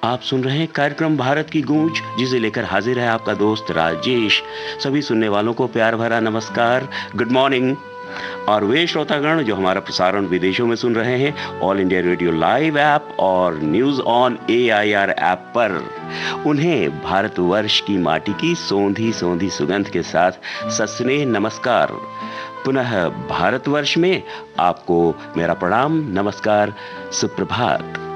आप सुन रहे हैं कार्यक्रम भारत की गूंज, जिसे लेकर हाजिर है आपका दोस्त राजेश। सभी सुनने वालों को प्यार भरा नमस्कार, गुड मॉर्निंग। और वे श्रोतागण जो हमारा प्रसारण विदेशों में सुन रहे हैं, all India radio live app और न्यूज ऑन AIR ऐप पर, उन्हें भारतवर्ष की माटी की सोंधी सोंधी सुगंध के साथ सस्नेह नमस्कार। पुनः भारतवर्ष में आपको मेरा प्रणाम, नमस्कार, सुप्रभात।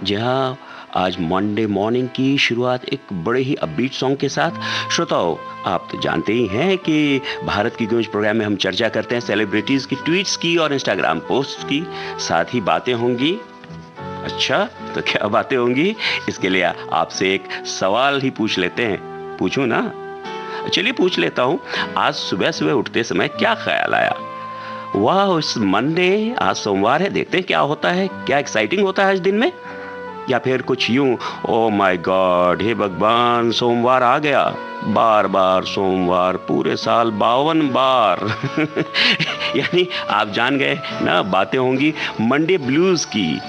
जहां आज मंडे मॉर्निंग की शुरुआत एक बड़े ही अपबीट सॉन्ग के साथ। श्रोताओं, आप तो जानते ही हैं कि भारत की गूंज प्रोग्राम में हम चर्चा करते हैं सेलिब्रिटीज की ट्वीट्स की और इंस्टाग्राम पोस्ट की, साथ ही बातें होंगी। अच्छा, तो क्या बातें होंगी? इसके लिए आपसे एक सवाल ही पूछ लेते हैं। पूछूं ना? चलिए पूछ लेता हूं। आज सुबह सुबह उठते समय क्या ख्याल आया? वाह, इस मंडे, आज सोमवार है, देखते हैं क्या होता है, क्या एक्साइटिंग होता है आज दिन में। या फिर कुछ यूं, ओ माय गॉड, हे भगवान सोमवार आ गया, बार बार सोमवार, पूरे साल 52 बार। यानी आप जान गए ना, बातें होंगी मंडे ब्लूज की।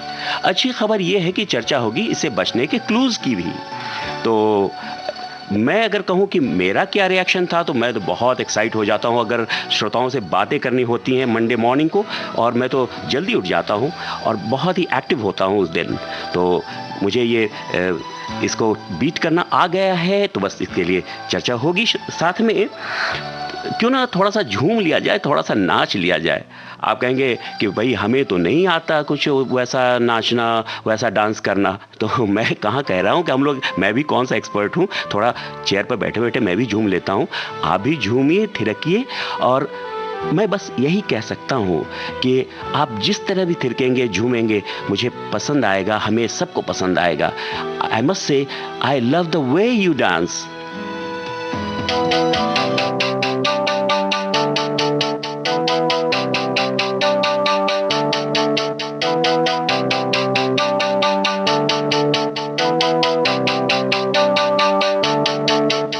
अच्छी खबर यह है कि चर्चा होगी इससे बचने के क्लूज की भी। तो मैं अगर कहूं कि मेरा क्या रिएक्शन था, तो मैं तो बहुत एक्साइट हो जाता हूं अगर श्रोताओं से बातें करनी होती हैं मंडे मॉर्निंग को, और मैं तो जल्दी उठ जाता हूं और बहुत ही एक्टिव होता हूं उस दिन। तो मुझे ये इसको बीट करना आ गया है, तो बस इसके लिए चर्चा होगी। साथ में क्यों ना थोड़ा सा झूम लिया जाए, थोड़ा सा नाच लिया जाए। आप कहेंगे कि भाई हमें तो नहीं आता कुछ वैसा नाचना, वैसा डांस करना। तो मैं कहाँ कह रहा हूँ कि हम लोग, मैं भी कौन सा एक्सपर्ट हूँ, थोड़ा चेयर पर बैठे बैठे मैं भी झूम लेता हूँ। आप भी झूमिए, थिरकिए, और मैं बस यही कह सकता हूँ कि आप जिस तरह भी थिरकेंगे, झूमेंगे, मुझे पसंद आएगा, हमें सबको पसंद आएगा। I must say I love the way you dance.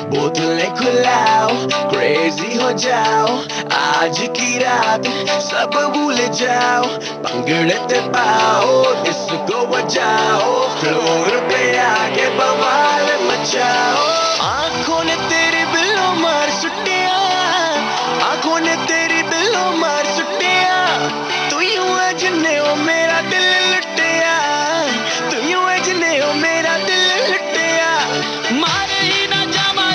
बोतलें खुलाओ, क्रेजी हो जाओ, आज की रात सब भूल जाओ, पंगड़ते पाओ, इसको बजाओ, फ्लोर पे आके बवाल मचाओ। आंखों ने तेरी बिल्लो मार सुटिया, आंखों ने तेरी बिल्लो मार सुटिया, तू यूं है जिन्ने ओ मेरा दिल लुटिया, तू यूं है जिन्ने ओ मेरा दिल लुटिया। मारे ही ना जामा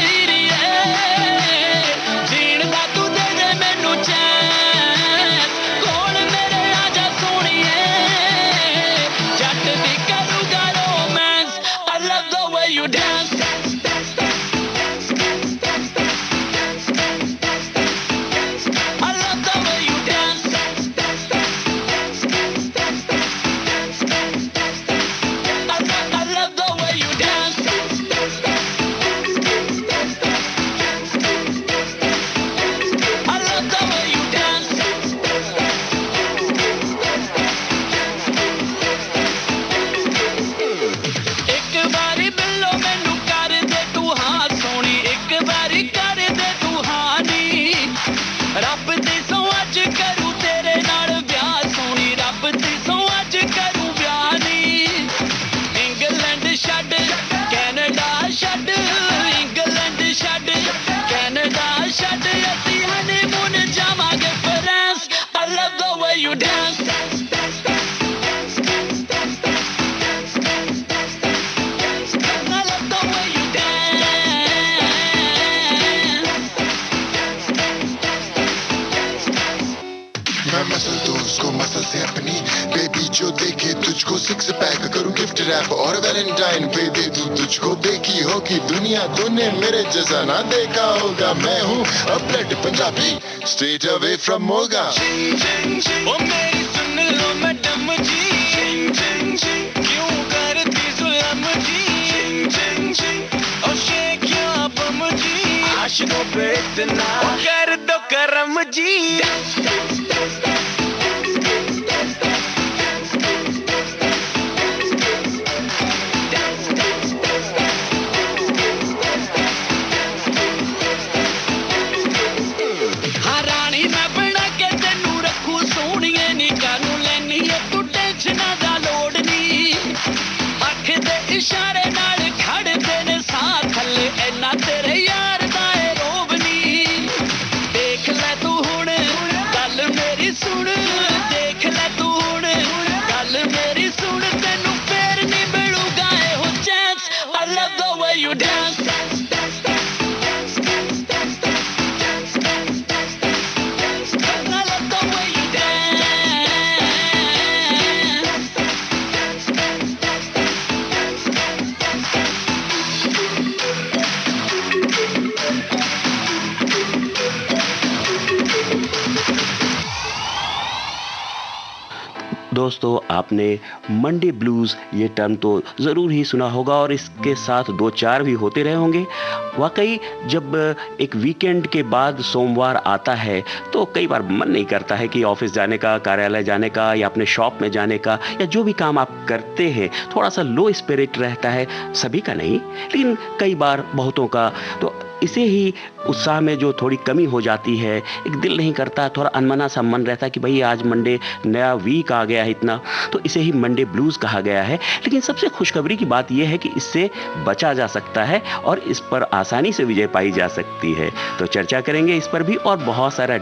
जो देखे तुझको सिक्स पैक करूं गिफ्ट रैप और वैलेंटाइन पे दे दूं तुझको। देखी होगी दुनिया तूने मेरे जैसा ना देखा होगा। मैं हूँ a blood Punjabi straight away from Moga. ओ मेरी सुन लो मैडम जी, क्यों करती जुल्म जी, ओ शेख या बम जी, आशिकों पे इतना कर दो करम जी। इशारे नाल खड़दे ने साथ थल्ले इन्ना तेरे यार दा ए रोब नी। देख ले तू हुण गल मेरी सुन, देख ले तू हुण गल मेरी सुन, तेनू फेर नहीं मिलूगा एहो chance. I love the way you dance। दोस्तों, आपने मंडे ब्लूज़ ये टर्म तो ज़रूर ही सुना होगा और इसके साथ 2-4 भी होते रहे होंगे। वाक़ई जब एक वीकेंड के बाद सोमवार आता है तो कई बार मन नहीं करता है कि ऑफ़िस जाने का, कार्यालय जाने का या अपने शॉप में जाने का या जो भी काम आप करते हैं, थोड़ा-सा लो स्पिरिट रहता है। सभी का नहीं, लेकिन कई बार बहुतों का। तो इसे ही उत्साह में जो थोड़ी कमी हो जाती है, एक दिल नहीं करता, थोड़ा अनमना सा मन रहता है कि भई आज मंडे, नया वीक आ गया है इतना, तो इसे ही मंडे ब्लूज़ कहा गया है। लेकिन सबसे खुशखबरी की बात ये है कि इससे बचा जा सकता है और इस पर आसानी से विजय पाई जा सकती है। तो चर्चा करेंगे इस पर भी और बहुत सारा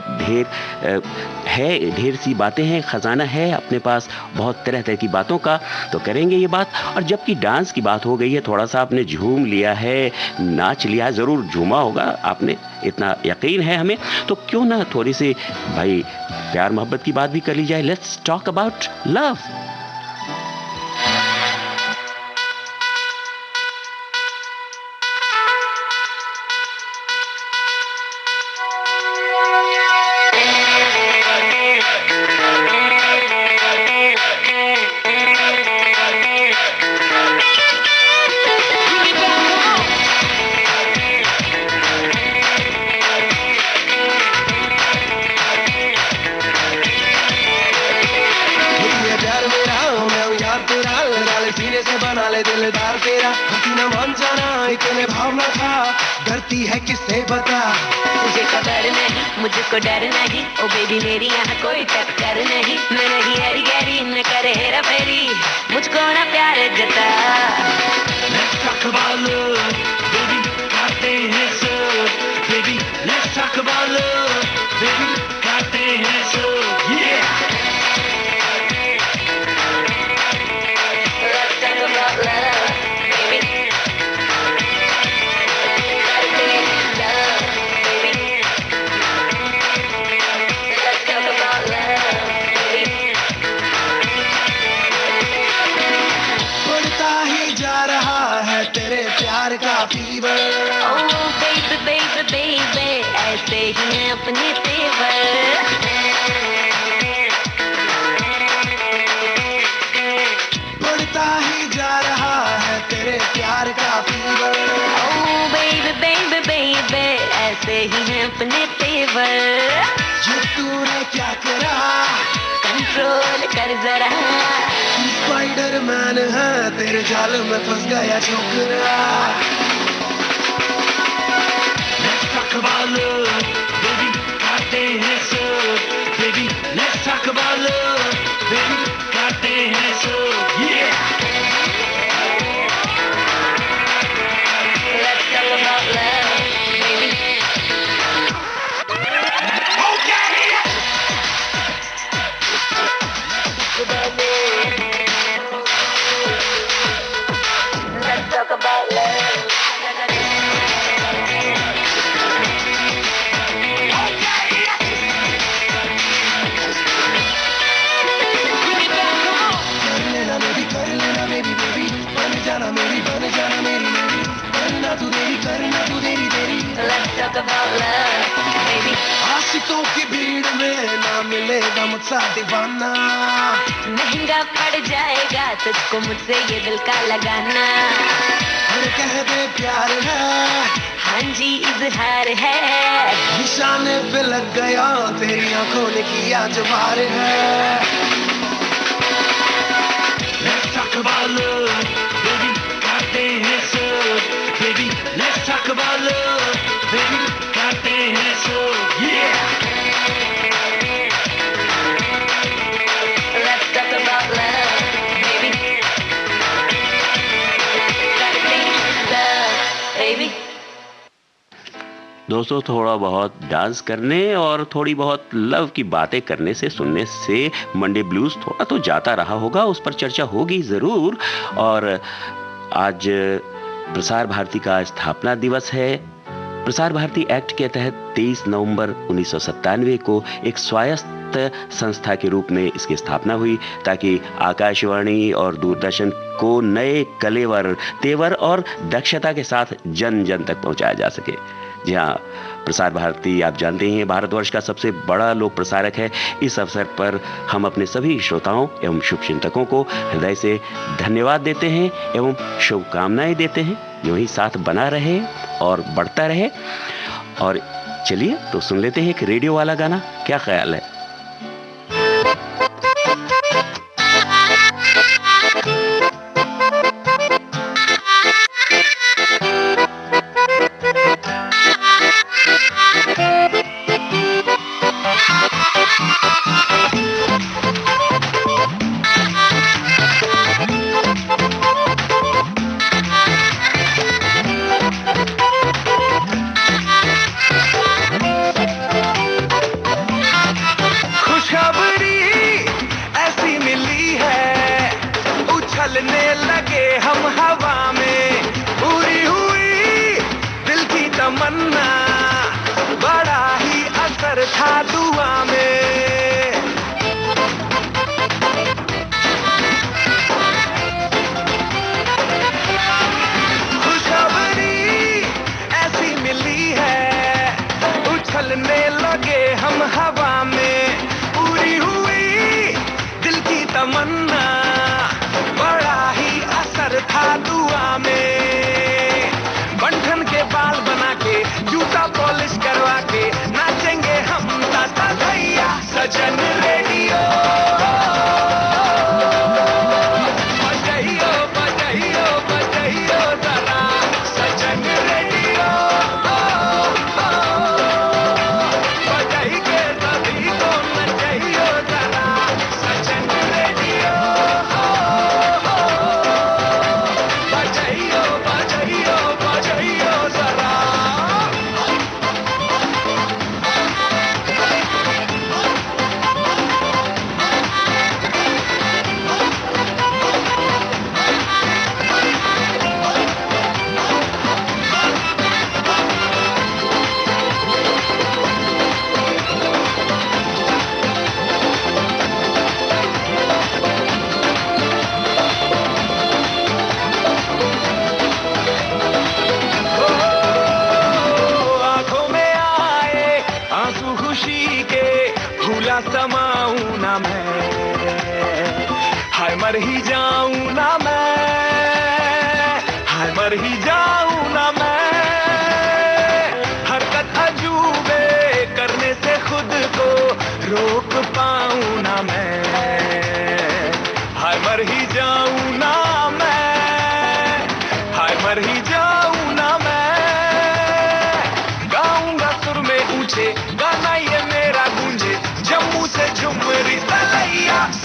ढेर सी बातें हैं, खजाना है अपने पास बहुत तरह-तरह की बातों का, तो करेंगे ये बात। और जबकि डांस की बात हो गई है, थोड़ा-सा आपने झूम लिया है, नाच लिया है, ज़रूर झूमा होगा आपने, इतना यकीन है हमें। तो क्यों ना थोड़ी सी भाई प्यार मोहब्बत की बात भी कर ली जाए। Let's talk about love. दिलदार तेरा हसीना मान जाना, इतने भावना था, डरती है किससे बता। तुझे खबर नहीं, मुझको डर नहीं, ओ बेबी मेरी यहाँ कोई टक्कर नहीं। मैं नहीं हरी गहरी न करे हेरा फेरी, मुझको ना प्यार जता। Let's talk about love, baby, करते हैं सब, baby, let's talk about love, baby, करते हैं सब, yeah. Let's talk about love, baby. करते हैं love, baby. Let's talk about love, baby. बढ़ता ही जा रहा है तेरे प्यार का fever. Oh baby baby baby, ऐसे ही हैं अपने तेवर। बढ़ता ही जा रहा है तेरे प्यार का fever. Oh baby baby baby, ऐसे ही हैं अपने तेवर। ये तूने क्या करा, कंट्रोल कर जरा। स्पाइडरमैन है तेरे जाल में फंस गया छोकरा। Let's talk about love, baby, करते हैं सब, baby, let's talk about love, baby, करते हैं सब, yeah. Let's talk about love, baby. Let's talk about love. कर लेना baby, baby, बन जाना मेरी बनना तू तेरी, करना तू तेरी। Let's talk about love, baby. आशिकों की भीड़ में ना मिलेगा मुझसा दीवाना। महंगा पड़ जाएगा तुझको मुझसे ये दिल का लगाना। और कह दे प्यार है, हाँ जी इजहार है। निशाने पे लग गया तेरी आंखों ने किया जो वार है। Let's talk about love, baby, करते हैं सब, baby, let's talk about love, baby, करते हैं सब, yeah. Let's talk about love, baby. करते हैं love, baby. दोस्तों, थोड़ा बहुत डांस करने और थोड़ी बहुत लव की बातें करने से, सुनने से मंडे ब्लूज़ थोड़ा तो जाता रहा होगा, उस पर चर्चा होगी ज़रूर। और आज प्रसार भारती का स्थापना दिवस है। प्रसार भारती एक्ट के तहत 23 नवंबर 1997 को एक स्वायत्त संस्था के रूप में इसकी स्थापना हुई, ताकि आकाशवाणी और दूरदर्शन को नए कलेवर, तेवर और दक्षता के साथ जन जन तक पहुंचाया जा सके। जी हाँ, प्रसार भारती आप जानते ही हैं भारतवर्ष का सबसे बड़ा लोक प्रसारक है। इस अवसर पर हम अपने सभी श्रोताओं एवं शुभचिंतकों को हृदय से धन्यवाद देते हैं एवं शुभकामनाएं देते हैं। यूं ही साथ बना रहे और बढ़ता रहे। और चलिए तो सुन लेते हैं एक रेडियो वाला गाना, क्या ख्याल है?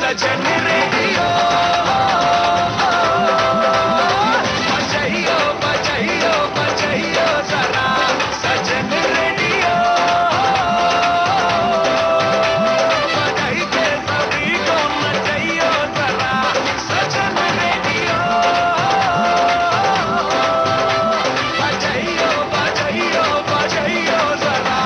सजन रेडियो बजाइयो बजाइयो बजाइयो जरा सजन रेडियो बजाई के सभी को नचाइयो जरा सजन रेडियो बजाइयो बजाइयो बजाइयो जरा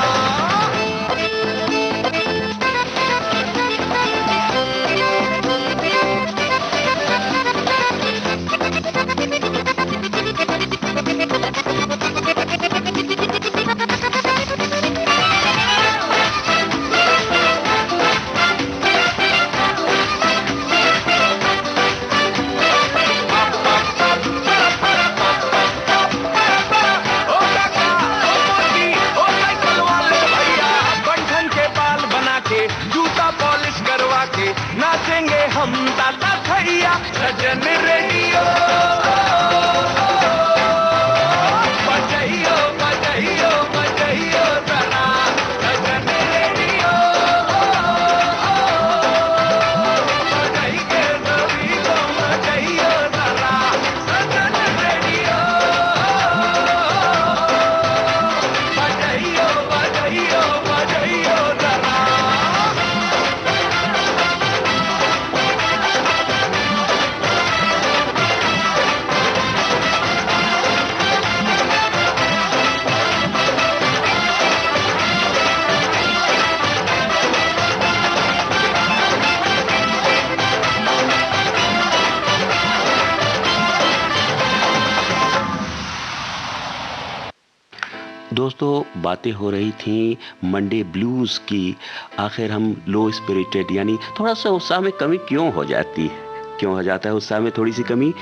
दोस्तों, बातें हो रही थी मंडे ब्लूज की। आखिर हम लो स्पिरिटेड यानी थोड़ा सा उत्साह में कमी क्यों हो जाती है, क्यों हो जाता है उत्साह में थोड़ी सी कमी,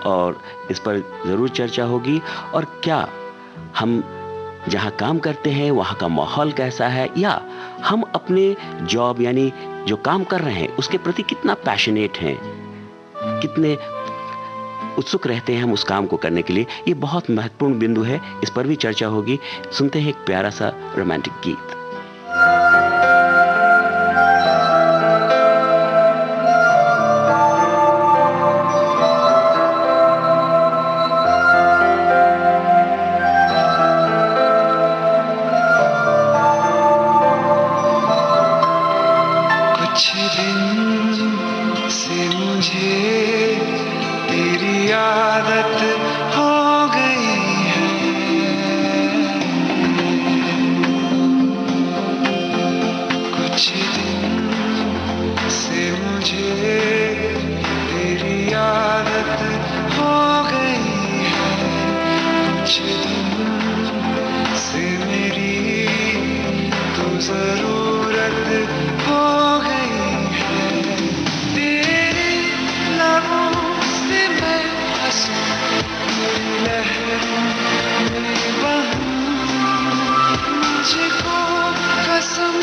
और इस पर ज़रूर चर्चा होगी। और क्या हम जहाँ काम करते हैं वहाँ का माहौल कैसा है, या हम अपने जॉब यानी जो काम कर रहे हैं उसके प्रति कितना पैशनेट हैं, कितने उत्सुक रहते हैं हम उस काम को करने के लिए, ये बहुत महत्वपूर्ण बिंदु है। इस पर भी चर्चा होगी। सुनते हैं एक प्यारा सा रोमांटिक गीत। कुछ दिन से मुझे तेरी आदत हो गई है। कुछ दिन से मुझे तेरी आदत हो गई है। कुछ दिन से मेरी तो जरूरत हो गई है। तेरे लबों से मैं हंसूं, तेरी लहरों में बहूं, मुझको कसम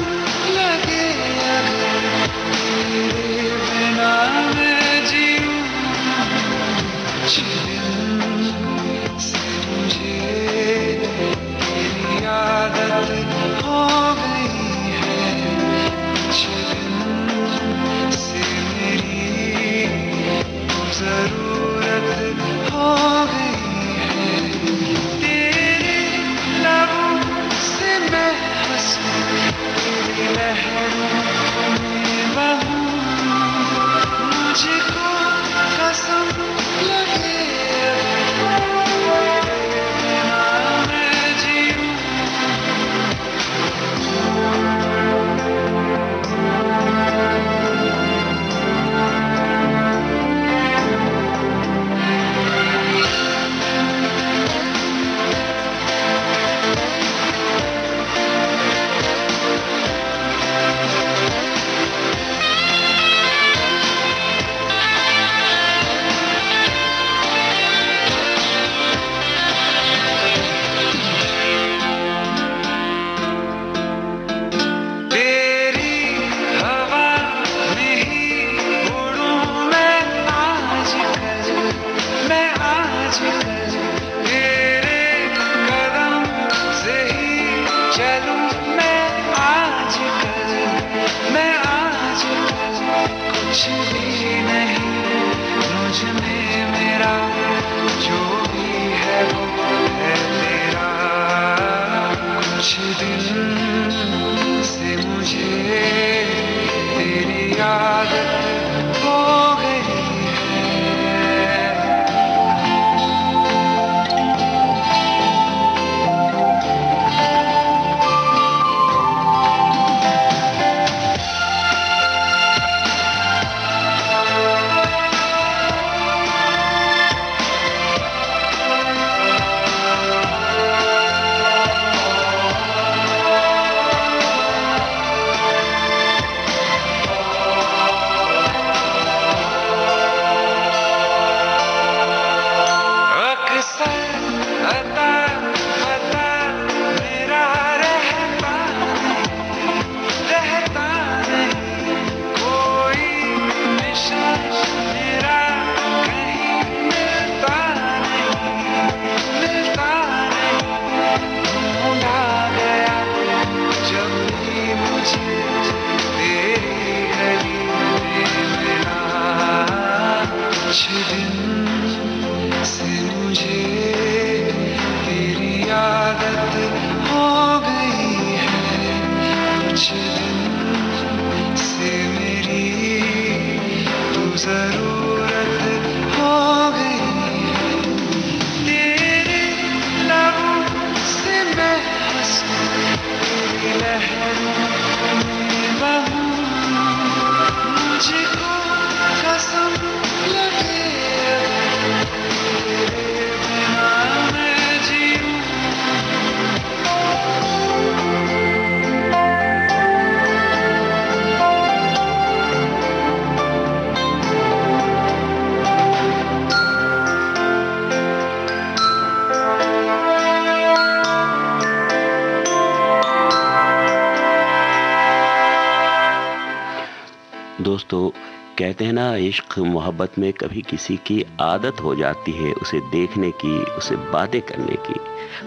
लगे अगर तेरे बिना मैं जीऊं। कुछ दिन से मुझे तेरी आदत हो गई है। कुछ दिन से मेरी जरूरत हो गई है। तेरे लबों से मैं हंसूं, तेरी लहरों में बहूं, मुझको कसम लगे तेरे बिना मैं जीऊं। तेरी हवा में ही उड़ूं मैं आजकल, मैं आजकल तेरे कदम से ही चलूं मैं आजकल, मैं आजकल। कुछ भी नहीं मुझ में मेरा, जो भी है वो है तेरा। कुछ दिन से मुझे तेरी आदत हो गई है। दोस्तों, कहते हैं ना, इश्क मोहब्बत में कभी किसी की आदत हो जाती है उसे देखने की, उसे बातें करने की,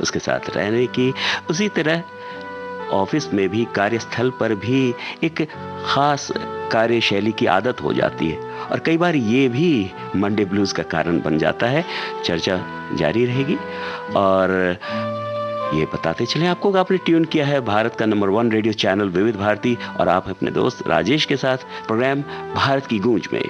उसके साथ रहने की। उसी तरह ऑफिस में भी, कार्यस्थल पर भी एक खास कार्यशैली की आदत हो जाती है और कई बार ये भी मंडे ब्लूज का कारण बन जाता है। चर्चा जारी रहेगी और ये बताते चलें आपको कि आपने ट्यून किया है भारत का नंबर 1 रेडियो चैनल विविध भारती और आप अपने दोस्त राजेश के साथ प्रोग्राम भारत की गूंज में।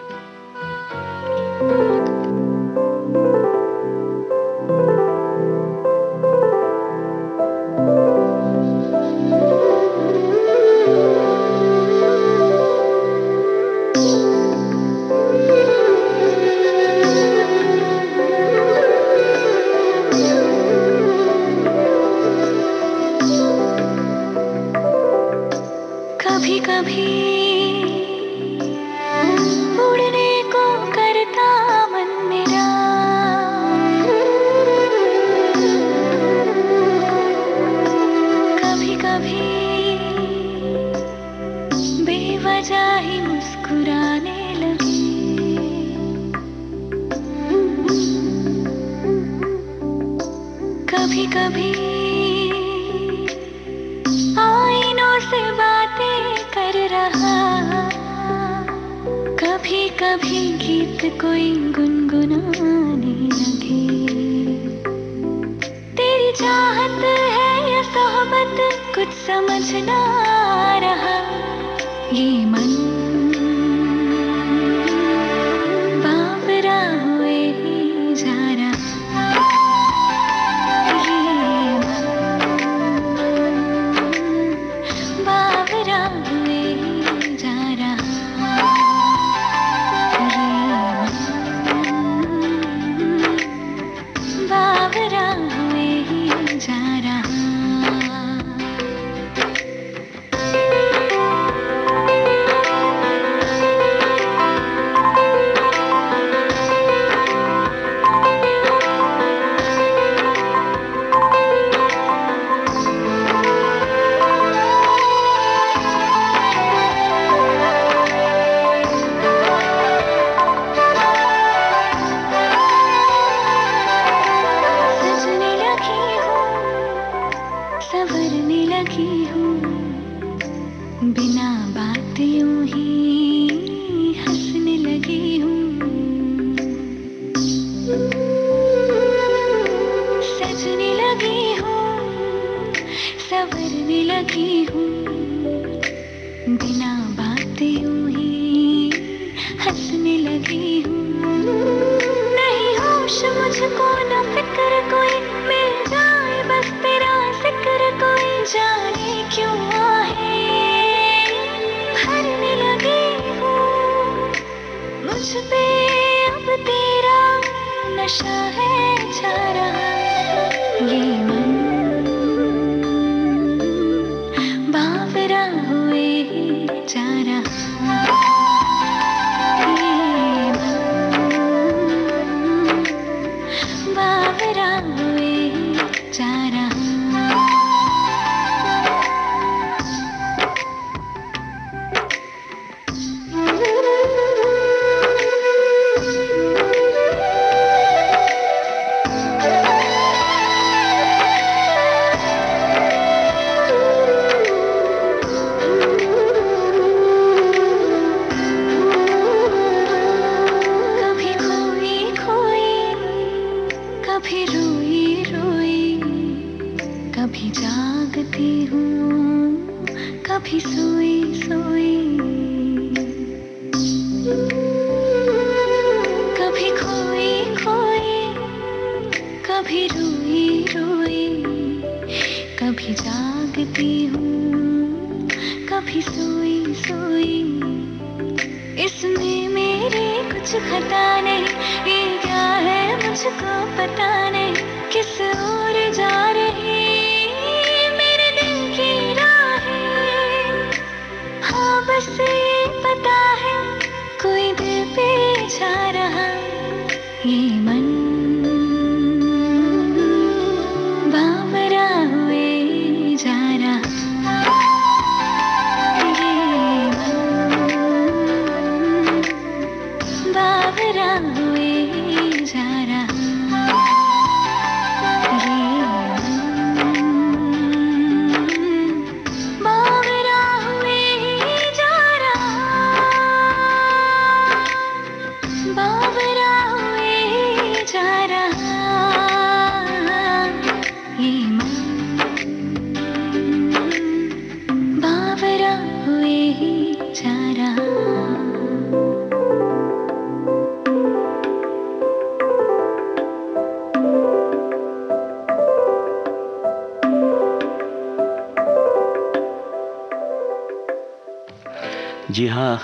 जी हाँ,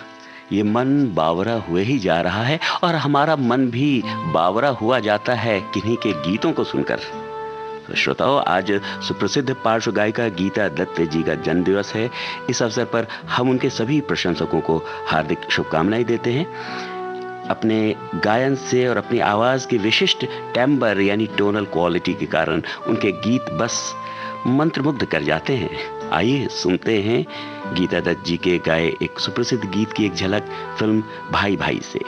ये मन बावरा हुए ही जा रहा है और हमारा मन भी बावरा हुआ जाता है किन्हीं के गीतों को सुनकर। तो श्रोताओं, आज सुप्रसिद्ध पार्श्व गायिका गीता दत्त जी का जन्मदिवस है। इस अवसर पर हम उनके सभी प्रशंसकों को हार्दिक शुभकामनाएं देते हैं। अपने गायन से और अपनी आवाज के विशिष्ट टेम्बर यानी टोनल क्वालिटी के कारण उनके गीत बस मंत्रमुग्ध कर जाते हैं। आइए सुनते हैं गीता दत्त जी के गाए एक सुप्रसिद्ध गीत की एक झलक फिल्म भाई भाई से।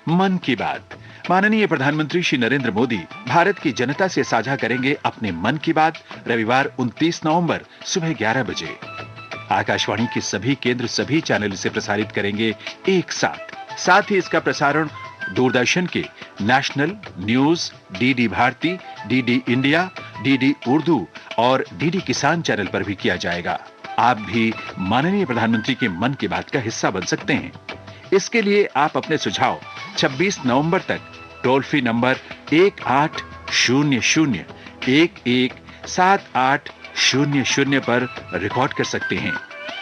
मन की बात। माननीय प्रधानमंत्री श्री नरेंद्र मोदी भारत की जनता से साझा करेंगे अपने मन की बात रविवार 29 नवंबर सुबह 11 बजे। आकाशवाणी के सभी केंद्र सभी चैनल इसे प्रसारित करेंगे एक साथ ही इसका प्रसारण दूरदर्शन के national news, DD Bharati, DD India, DD Urdu और डीडी किसान चैनल पर भी किया जाएगा। आप भी माननीय प्रधानमंत्री के मन की बात का हिस्सा बन सकते हैं। इसके लिए आप अपने सुझाव 26 नवंबर तक टोल फ्री नंबर 1800-117800 पर रिकॉर्ड कर सकते हैं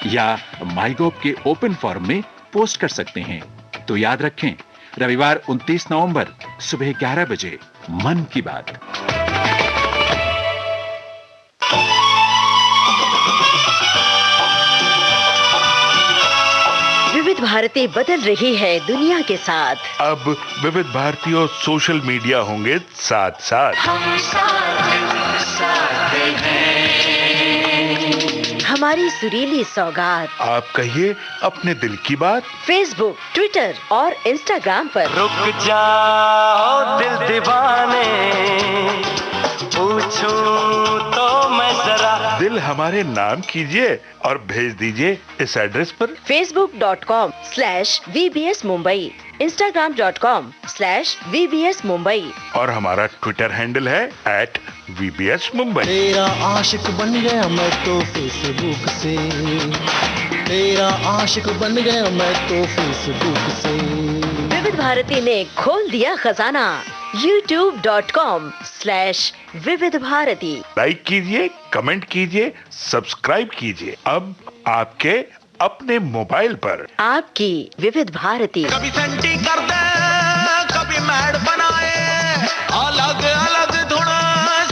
या माईगोव के ओपन फॉरम में पोस्ट कर सकते हैं। तो याद रखें, रविवार 29 नवंबर सुबह 11 बजे मन की बात। विविध भारती बदल रही है दुनिया के साथ। अब विविध भारती और सोशल मीडिया होंगे साथ साथ। हमारी सुरीली सौगात आप कहिए अपने दिल की बात। फेसबुक, ट्विटर और इंस्टाग्राम पर। रुक जाओ दिल दीवाने, पूछूं तो मैं जरा। दिल हमारे नाम कीजिए और भेज दीजिए इस एड्रेस पर। facebook.com/VBS Mumbai, Instagram.com/VBS Mumbai और हमारा ट्विटर हैंडल है @VBS Mumbai। तेरा आशिक बन गया मैं तो फेसबुक से, तेरा आशिक बन गया मैं तो फेसबुक से। विविध भारती ने खोल दिया खजाना। youtube.com/विविध भारती। लाइक कीजिए, कमेंट कीजिए, सब्सक्राइब कीजिए। अब आपके अपने मोबाइल पर आपकी विविध भारती। कभी सेंटी कर दे, कभी मैड बनाए, अलग अलग धुन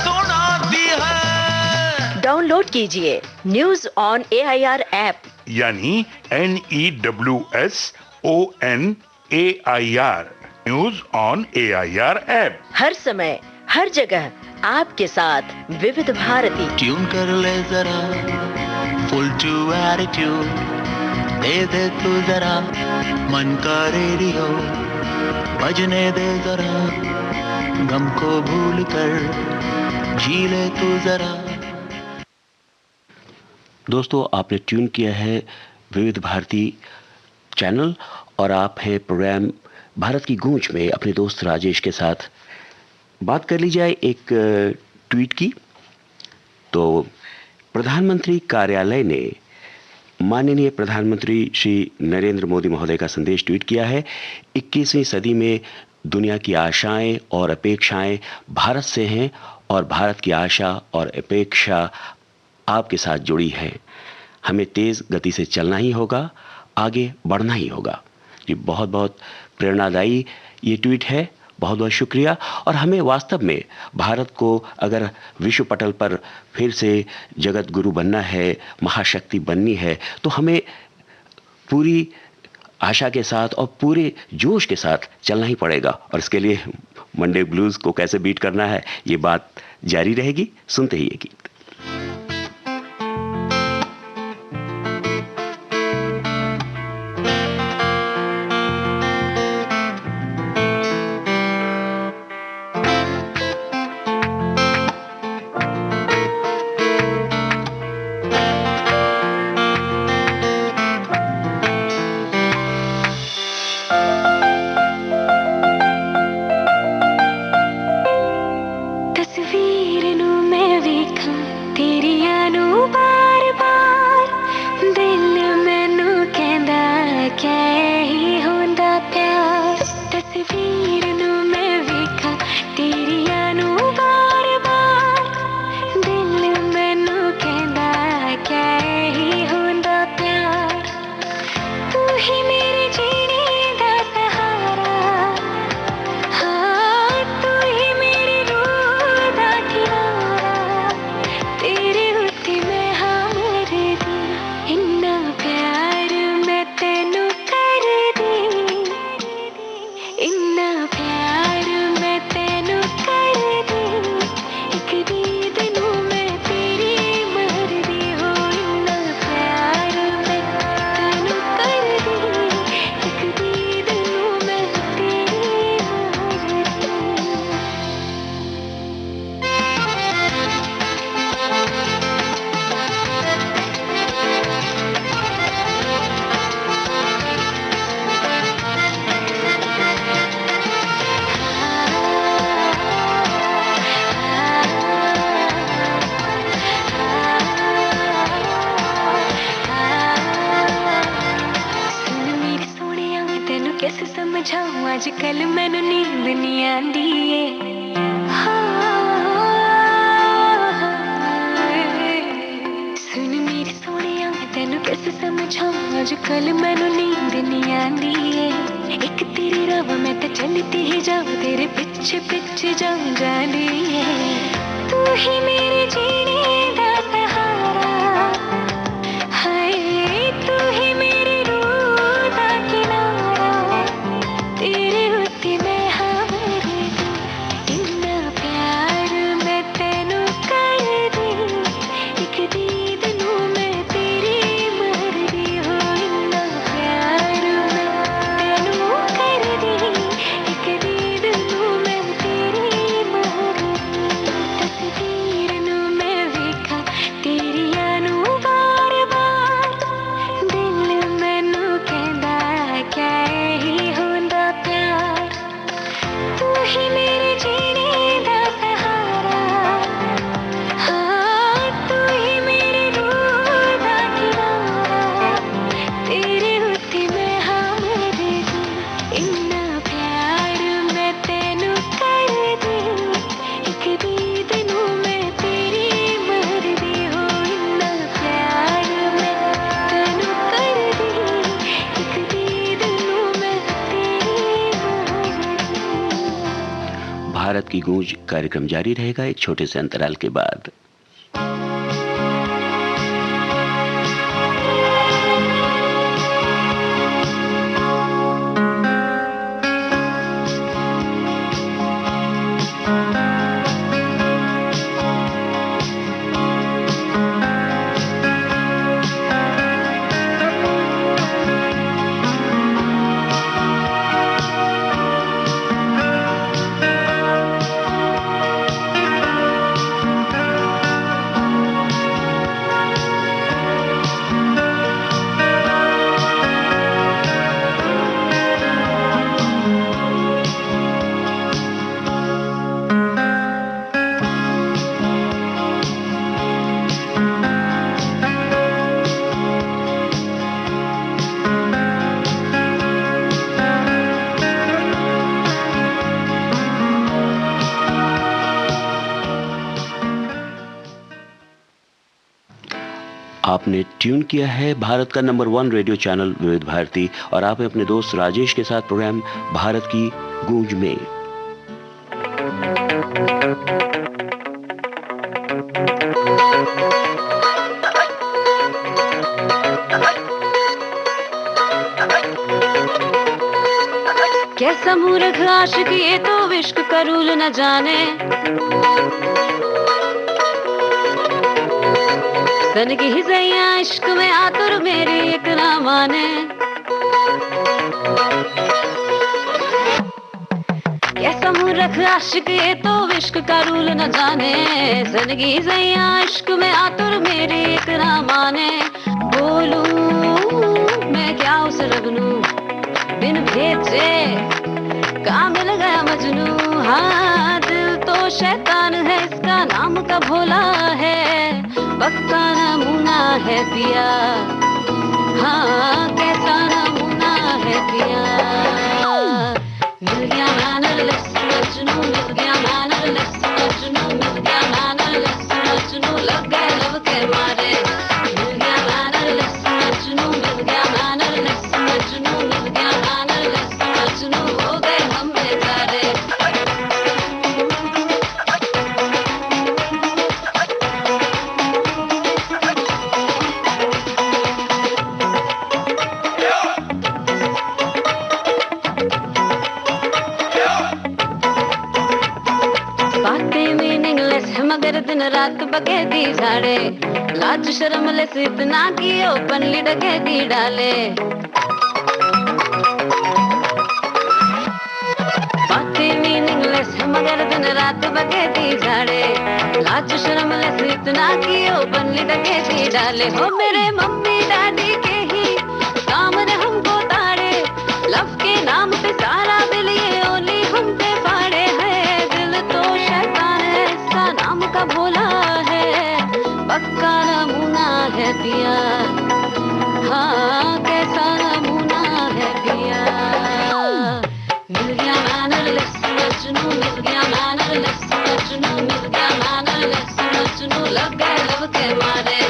सुनाती है। डाउनलोड कीजिए न्यूज ऑन AIR ऐप, यानी NEWSONAIR news on AIR app. हर समय हर जगह आपके साथ विविध भारती। ट्यून कर ले जरा फुल टू एटीट्यूड, दे दे तू जरा मन का रेडियो, बजने दे जरा गम को भूल कर, जी ले तू जरा। दोस्तों, आपने ट्यून किया है विविध भारती चैनल और आप है प्रोग्राम भारत की गूंज में अपने दोस्त राजेश के साथ। बात कर ली जाए एक ट्वीट की, तो प्रधानमंत्री कार्यालय ने माननीय प्रधानमंत्री श्री नरेंद्र मोदी महोदय का संदेश ट्वीट किया है। 21वीं सदी में दुनिया की आशाएं और अपेक्षाएं भारत से हैं और भारत की आशा और अपेक्षा आपके साथ जुड़ी है। हमें तेज गति से चलना ही होगा, आगे बढ़ना ही होगा। जी, बहुत बहुत प्रेरणादायी ये ट्वीट है। बहुत बहुत शुक्रिया। और हमें वास्तव में भारत को अगर विश्व पटल पर फिर से जगत गुरु बनना है, महाशक्ति बननी है, तो हमें पूरी आशा के साथ और पूरे जोश के साथ चलना ही पड़ेगा। और इसके लिए मंडे ब्लूज को कैसे बीट करना है, ये बात जारी रहेगी। सुनते ही ये गीत। आजकल मैनू नींद नहीं आंदी सुन मेरी सोनिया तेनू कैसे समझाऊं आजकल मैनू नींद नहीं आंदी एक तेरी राह मैं तो चलती ही जाऊं तेरे पीछे पीछे जाऊं जानी तू ही मेरे जीने दा सहारा हाय तू ही मेरी रूह दा किनारा तेरे होते मैं हारे इतना प्यार मैं तेनू कर दी एक दीद नू मैं तेरी मर दी हो इतना प्यार मैं तेनू कर दी एक दीद नू मैं तेरी मर दी तस्वीर नू मैं वेखा तेरी नू बार बार दिल मैनू कहंदा क्या ही होंदा प्यार तू ही मेरे जीने दा सहारा हाँ तू ही मेरी रूह दा किनारा तेरे होते मैं मर दी इतना प्यार मैं तेनू कर दी एक दीद नू मैं तेरी मर दी हो इतना प्यार मैं तेनू कर दी एक दीद नू मैं तेरी मर दी भारत की गूंज कार्यक्रम जारी रहेगा एक छोटे से अंतराल के बाद। आपने ट्यून किया है भारत का नंबर 1 रेडियो चैनल विविध भारती और आप हैं अपने दोस्त राजेश के साथ प्रोग्राम भारत की गूंज में। कैसा मूर्ख आशिक ये तो इश्क का रूल न जाने, सन की हिजैया इश्क में आतुर मेरी एक ना माने। कैसा मूर्ख आशिक ये तो इश्क का रूल न जाने, सन की हिजैया इश्क में आतुर मेरी एक ना माने। बोलूं मैं क्या उस रगनू बिन भेजे का मिल गया मजनू। हाँ दिल तो शैतान है इसका नाम का भोला है, पक्का नमूना है पिया। हाँ कैसा नमूना है पिया। मिल गया मैनरलेस मजनू, मिल गया मैनरलेस मजनू, मिल गया मैनरलेस मजनू, लग गए लब के मारे। मिल गया मैनरलेस मजनू, मिल गया मैनरलेस मजनू, मिल गया मैनरलेस मजनू, हो गए हम बेचारे। बातें मीनिंगलेस है मगर दिन रात बगैती झाड़े, लाज शर्म लेस इतना कि ओपनली डकैती डाले। बातें मीनिंगलेस है मगर दिन रात बगैती झाड़े, लाज शर्म लेस इतना कि ओपनली डकैती डाले। हो मेरे मम्मी डैडी के ही काम ने हमको ताड़े, लव के नाम पे सारा बिल ये ओली हम पे फाड़े है। दिल तो शैतान है इसका नाम का भोला है, पक्का नमूना है पिया। हाँ कैसा नमूना है पिया। मिल गया मैनरलेस मजनू, मिल गया मैनरलेस मजनू, मिल गया मैनरलेस मजनू, लग गए लब के मारे।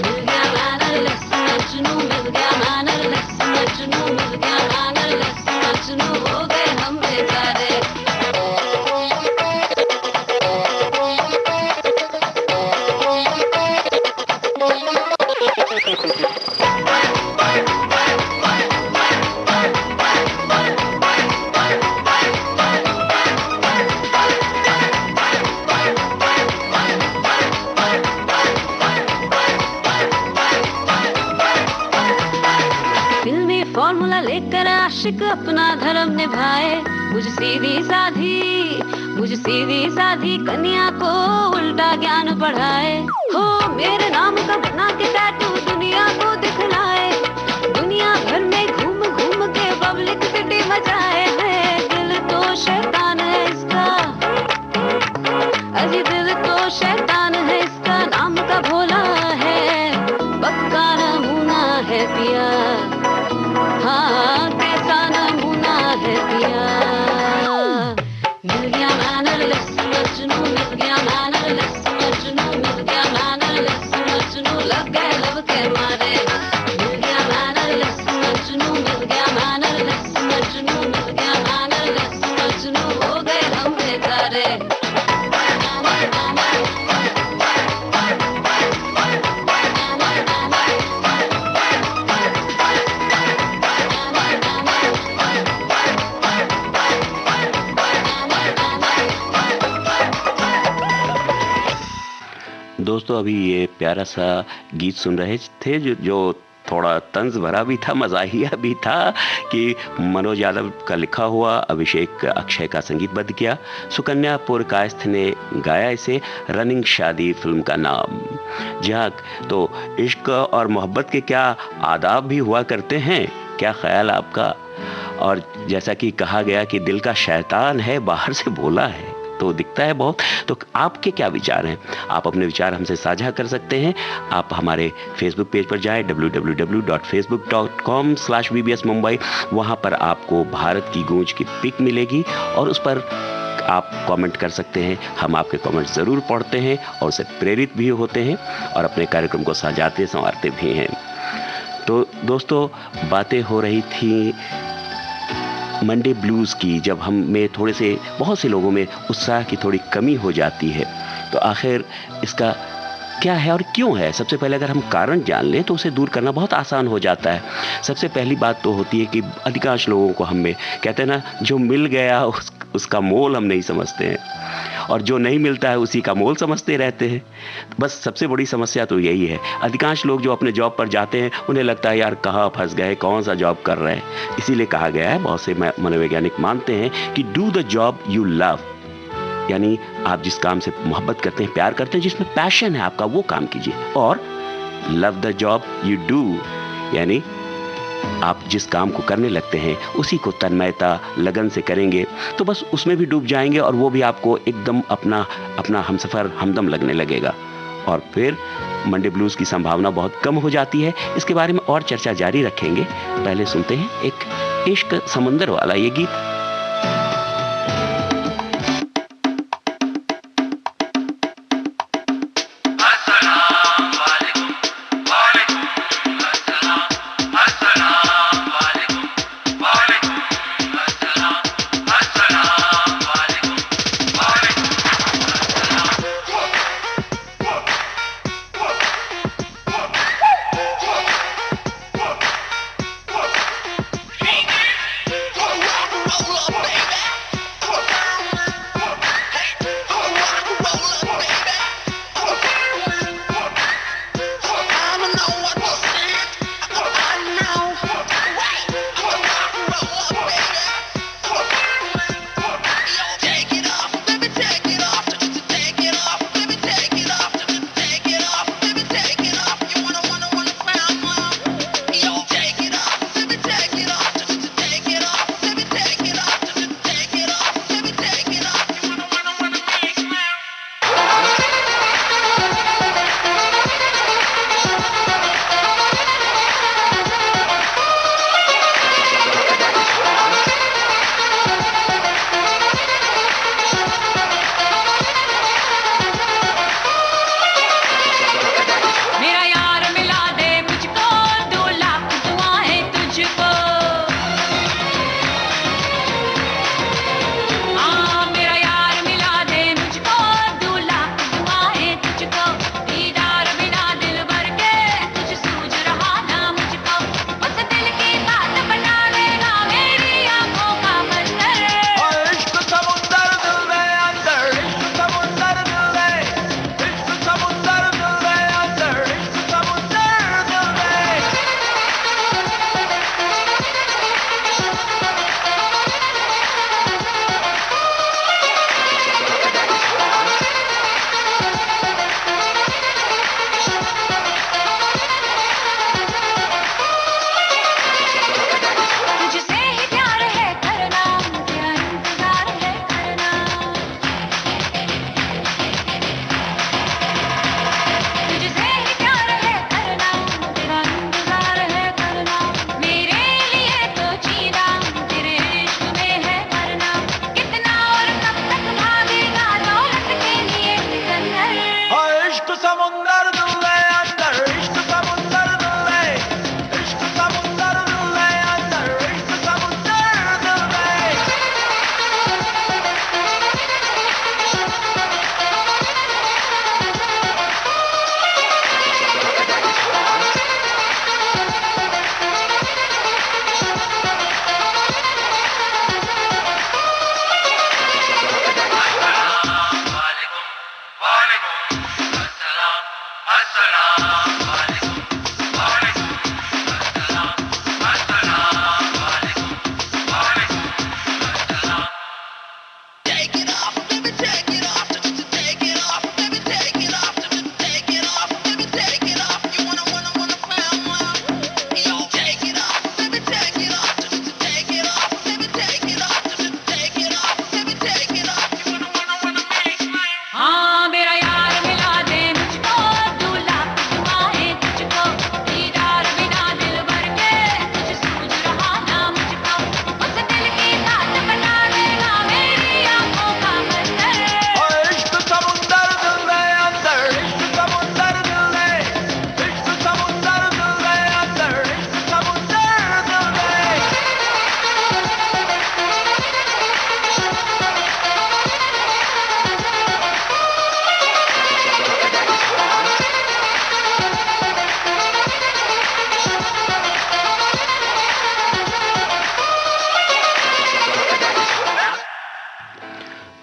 मिल गया मैनरलेस मजनू, मिल गया मैनरलेस मजनू, मिल गया मैनरलेस मजनू, हो गए हम बेचारे। फिल्मी फॉर्मूला लेकर आशिक अपना धर्म निभाए, मुझ सीधी साधी कन्या को उल्टा ज्ञान पढ़ाए। हो मेरे नाम का बना के टैटू दुनिया को दिखलाए, दुनिया भर में घूम घूम के पब्लिक सिटी मचाए है। दिल तो शैतान है इसका, अजी दिल तो शैतान है इसका नाम का भोला है, पक्का नमूना है पिया। हाँ कैसा नमूना है पिया। मिल गया मैनरलेस मजनू, मिल गया मैनरलेस मजनू, मिल गया मैनरलेस मजनू, लग गए लब के मारे। मिल गया मैनरलेस मजनू, मिल गया मैनरलेस मजनू, मिल गया मैनरलेस मजनू, हो गए हम बेचारे। दोस्तों अभी ये प्यारा सा गीत सुन रहे थे जो थोड़ा तंज भरा भी था, मज़ाहिया भी था कि मनोज यादव का लिखा हुआ, अभिषेक अक्षय का संगीतबद्ध किया, सुकन्या पुरकायस्थ ने गाया इसे। रनिंग शादी फिल्म का नाम। जहाँ तो इश्क और मोहब्बत के क्या आदाब भी हुआ करते हैं, क्या ख्याल आपका? और जैसा कि कहा गया कि दिल का शैतान है, बाहर से भोला है तो दिखता है बहुत। तो आपके क्या विचार हैं? आप अपने विचार हमसे साझा कर सकते हैं। आप हमारे फेसबुक पेज पर जाएं www.facebook.com/bbs Mumbai। वहाँ पर आपको भारत की गूंज की पिक मिलेगी और उस पर आप कमेंट कर सकते हैं, हम आपके कमेंट ज़रूर पढ़ते हैं और उससे प्रेरित भी होते हैं और अपने कार्यक्रम को सजाते संवारते भी हैं। तो दोस्तों, बातें हो रही थी मंडे ब्लूज़ की, जब हम में बहुत से लोगों में उत्साह की थोड़ी कमी हो जाती है। तो आखिर इसका क्या है और क्यों है? सबसे पहले अगर हम कारण जान लें तो उसे दूर करना बहुत आसान हो जाता है। सबसे पहली बात तो होती है कि अधिकांश लोगों को, हम में कहते हैं ना, जो मिल गया उसका मोल हम नहीं समझते हैं, और जो नहीं मिलता है उसी का मोल समझते रहते हैं। बस सबसे बड़ी समस्या तो यही है। अधिकांश लोग जो अपने जॉब पर जाते हैं, उन्हें लगता है यार कहाँ फंस गए, कौन सा जॉब कर रहे हैं। इसीलिए कहा गया है, बहुत से मनोवैज्ञानिक मानते हैं कि do the job you love, यानी आप जिस काम से मोहब्बत करते हैं, प्यार करते हैं, जिसमें पैशन है आपका, वो काम कीजिए। और love the job you do, यानी आप जिस काम को करने लगते हैं उसी को तन्मयता, लगन से करेंगे तो बस उसमें भी डूब जाएंगे, और वो भी आपको एकदम अपना हमसफर, हमदम लगने लगेगा, और फिर मंडे ब्लूज़ की संभावना बहुत कम हो जाती है। इसके बारे में और चर्चा जारी रखेंगे। पहले सुनते हैं एक इश्क समंदर वाला ये गीत। roll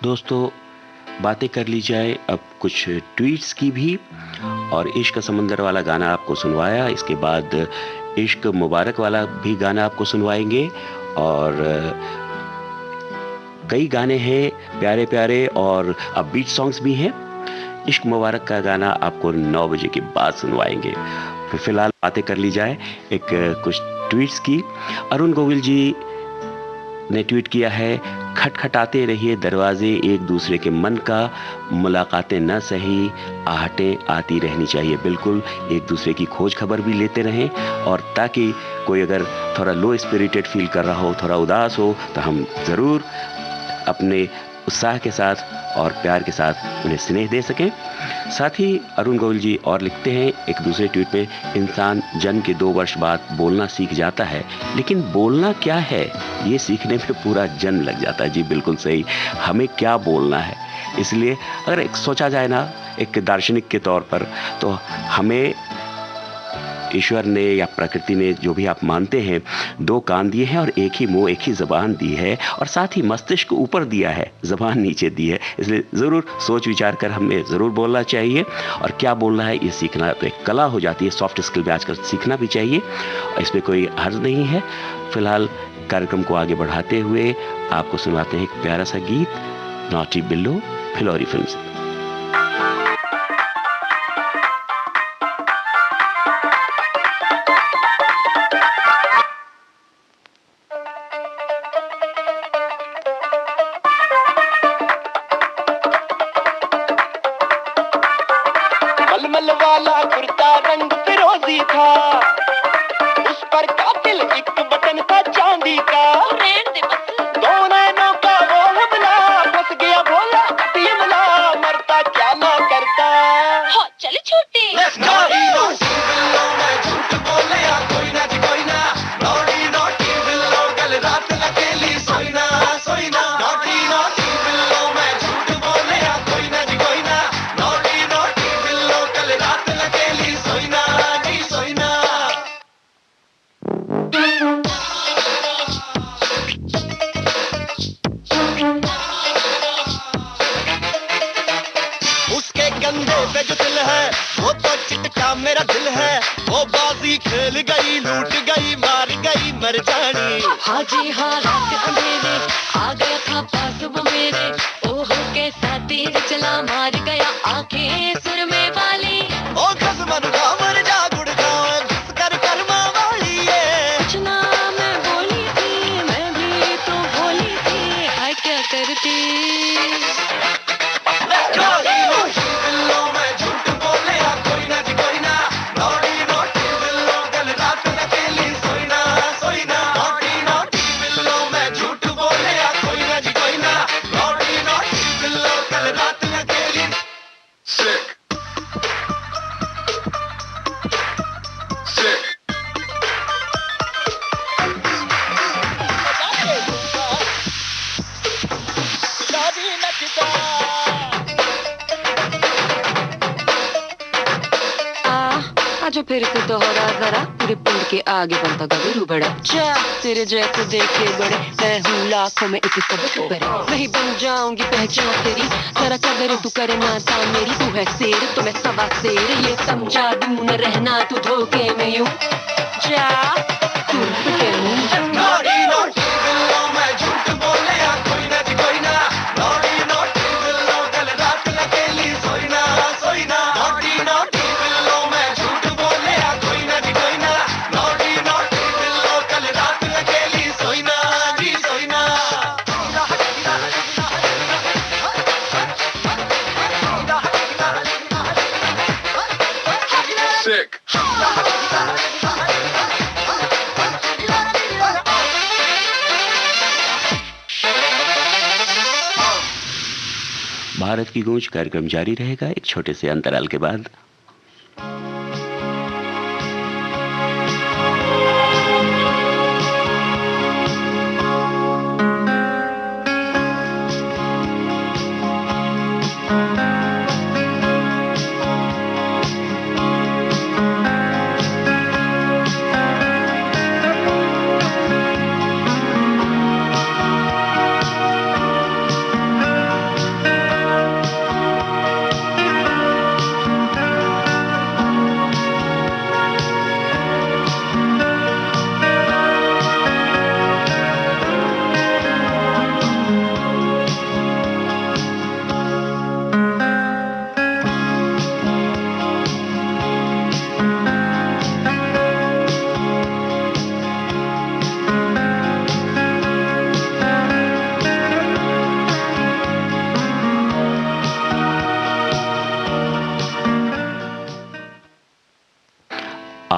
दोस्तों, बातें कर ली जाए अब कुछ ट्वीट्स की भी। और इश्क समंदर वाला गाना आपको सुनवाया, इसके बाद इश्क मुबारक वाला भी गाना आपको सुनवाएंगे। और कई गाने हैं प्यारे प्यारे और अपबीट सॉन्ग्स भी हैं। इश्क मुबारक का गाना आपको 9 बजे के बाद सुनवाएंगे। फिलहाल बातें कर ली जाए एक कुछ ट्वीट्स की। अरुण गोविल जी ने ट्वीट किया है, खटखटाते रहिए दरवाजे एक दूसरे के मन का, मुलाकातें न सही आहटें आती रहनी चाहिए। बिल्कुल, एक दूसरे की खोज खबर भी लेते रहें, और ताकि कोई अगर थोड़ा लो स्पिरिटेड फील कर रहा हो, थोड़ा उदास हो, तो हम ज़रूर अपने उत्साह के साथ और प्यार के साथ उन्हें स्नेह दे सकें। साथ ही अरुण गोविल जी और लिखते हैं एक दूसरे ट्वीट में, इंसान जन्म के 2 वर्ष बाद बोलना सीख जाता है, लेकिन बोलना क्या है ये सीखने में पूरा जन्म लग जाता है। जी बिल्कुल सही, हमें क्या बोलना है। इसलिए अगर एक सोचा जाए ना एक दार्शनिक के तौर पर, तो हमें ईश्वर ने या प्रकृति ने, जो भी आप मानते हैं, 2 कान दिए हैं और एक ही मुंह, एक ही ज़बान दी है, और साथ ही मस्तिष्क ऊपर दिया है, ज़बान नीचे दी है। इसलिए ज़रूर सोच विचार कर हमें ज़रूर बोलना चाहिए। और क्या बोलना है ये सीखना तो एक कला हो जाती है, सॉफ्ट स्किल भी आजकल सीखना भी चाहिए, और इसमें कोई हर्ज नहीं है। फिलहाल कार्यक्रम को आगे बढ़ाते हुए आपको सुनाते हैं एक प्यारा सा गीत, नॉटी बिल्लो फिलौरी फिल्म से। मलमल वाला कुर्ता रंग फिरोजी था, उस पर कातिल एक बटन था चांदी का। दो नैनों का वो हमला, फंस गया भोला अतियमला, मरता क्या ना करता। चले छोटे Let's go! बिल्लो मैं झूठ बोले या कोई ना जी कोई ना, नॉटी बिल्लो कल रात अकेली सोई ना सोई ना। नॉटी बिल्लो मैं झूठ बोले या कोई ना जी कोई ना, नॉटी बिल्लो कल रात अकेली सोई ना जी सोई ना। उसके कंधे पे जो दिल है वो तो चिटका मेरा दिल है, वो बाजी खेल गई लूट गई मार गई मर जानी। हाजी हाँ रात अंधेरे आ गया था पास वो मेरे, ओहो कैसा तेज चला मार गया आंखें सुरमे वाली। ओ कसमन का मर जा गुड़ खाए घुस कर कर्मा वाली ये। कुछ ना मैं बोली थी, मैं भी तो भोली थी, हाय क्या करती। बिल्लो मैं झूठ बोले या कोई ना जी कोई ना, नॉटी बिल्लो कल रात अकेली सोई ना सोई ना। नॉटी बिल्लो मैं झूठ बोले या कोई ना जी कोई ना, नॉटी बिल्लो कल रात अकेली। Sick. Sick. शादी नचता आजो फिर से दोहरा जरा, पूरे पिंड के आगे बनता गबरू बड़ा। जा तेरे जैसे देखे बड़े, मैं हूँ लाखों में एक सबसे बड़े। मैं ही बन जाऊंगी पहचान तेरी, जरा कदर तू करे ना ता मेरी। तू है शेर तो मैं सवा शेर, ये समझा दूं न रहना तू धोखे में यूं। जा तू के मुंह नॉटी बिल्लो मैं झूठ बोले या कोई ना जी कोई ना, नॉटी बिल्लो कल रात अकेली सोई ना सोई ना। नॉटी बिल्लो मैं झूठ बोले या कोई ना जी कोई ना, नॉटी बिल्लो कल रात अकेली सोई ना जी सोई ना। Sick. भारत की गूंज कार्यक्रम जारी रहेगा एक छोटे से अंतराल के बाद।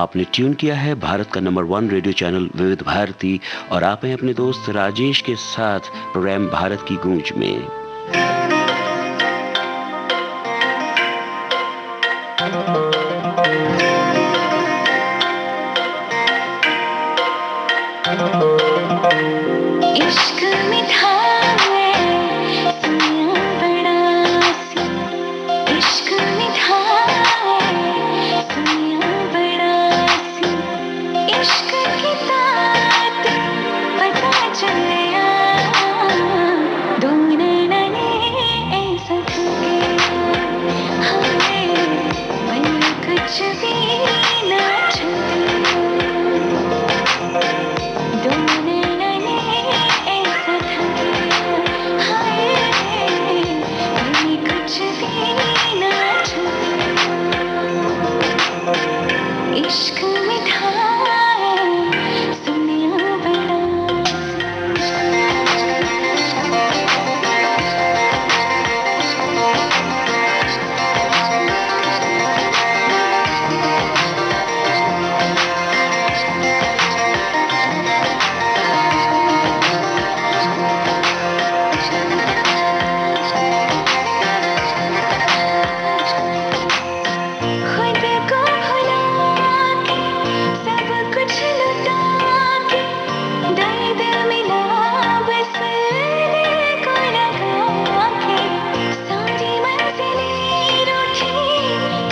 आपने ट्यून किया है भारत का नंबर 1 रेडियो चैनल विविध भारती और आप हैं अपने दोस्त राजेश के साथ प्रोग्राम भारत की गूंज में। इश्क मीठा है सुनिया बड़ा सी, इश्क मीठा है सुनिया बड़ा सी, इश्क की बात पता चलिया दो नैना ने ऐसा ठगे हमें मन कुछ भी ना छुपे, दो नैना ने ऐसा ठगे हाय मन कुछ भी ना छुपे, इश्क मीठा है सुनिया बड़ा खुद को भुला के सब कुछ लुटा के दर्द मिला बस दिल को लगा के, सारी मंजिलें रूठी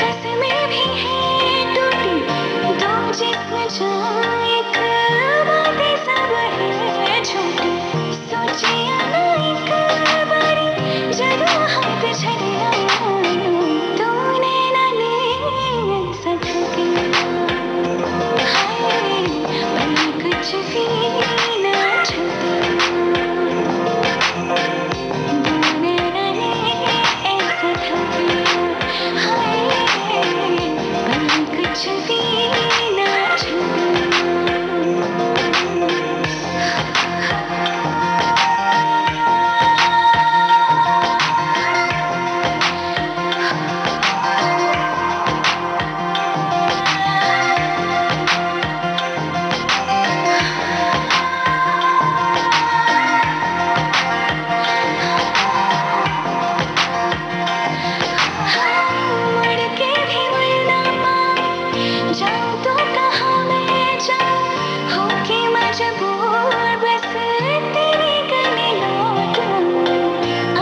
कसमें भी हैं टूटी, दो जिस्म जो एक बातें सब है झूठी, सोचिया ना एक बारी जरूर हाथ छड़िया दो नैना ने ऐसा ठगे हाय मन कुछ भी ना छुपे, दो नैना ने ऐसा ठगे हाय मन कुछ भी ना छुपे। मुड़ के भी मुड़ना पाऊं, जाऊं तो कहाँ मैं जाऊं, होके मजबूर बस तेरे गले लौटूं,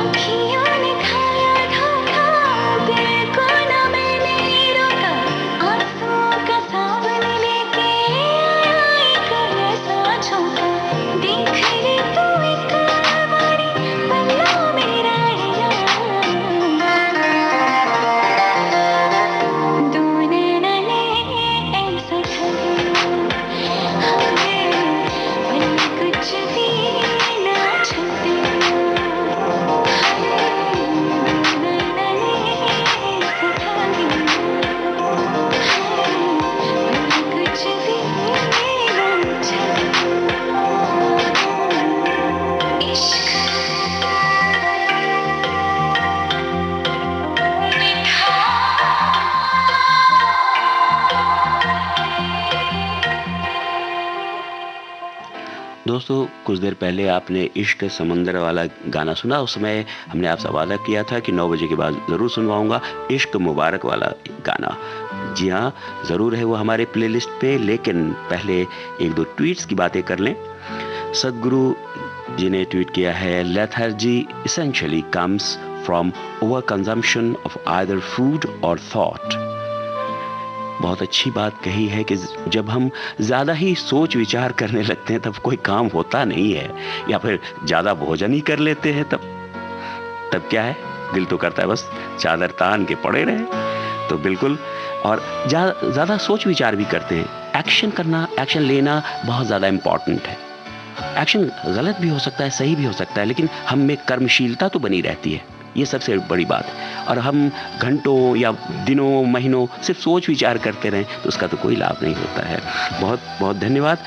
अखियों ने खाया धोखा दिल को ना मैंने रोका, आंसुओं का सावन लेके आया एक ऐसा झोंका, देख ले तू एक बारी पन्ना मेरा दो नैना ने ऐसा ठगे हमें मन कुछ भी ना छुपे, दो नैना ने ऐसा ठगे मन कुछ भी ना छुपे, इश्क दोस्तों कुछ देर पहले आपने इश्क समंदर वाला गाना सुना। उस समय हमने आपसे वादा किया था कि 9 बजे के बाद ज़रूर सुनवाऊंगा इश्क मुबारक वाला गाना। जी हाँ, ज़रूर है वो हमारे प्लेलिस्ट पे, लेकिन पहले एक दो ट्वीट्स की बातें कर लें। सदगुरु जी ने ट्वीट किया है, lethargy essentially comes from over consumption of either food or thought। बहुत अच्छी बात कही है कि जब हम ज़्यादा ही सोच विचार करने लगते हैं तब कोई काम होता नहीं है, या फिर ज़्यादा भोजन ही कर लेते हैं तब क्या है, दिल तो करता है बस चादर तान के पड़े रहे। तो बिल्कुल, और ज़्यादा सोच विचार भी करते हैं। एक्शन करना, एक्शन लेना बहुत ज़्यादा इम्पॉर्टेंट है। एक्शन गलत भी हो सकता है, सही भी हो सकता है, लेकिन हम में कर्मशीलता तो बनी रहती है, ये सबसे बड़ी बात है। और हम घंटों या दिनों महीनों सिर्फ सोच विचार करते रहें तो उसका तो कोई लाभ नहीं होता है। बहुत बहुत धन्यवाद।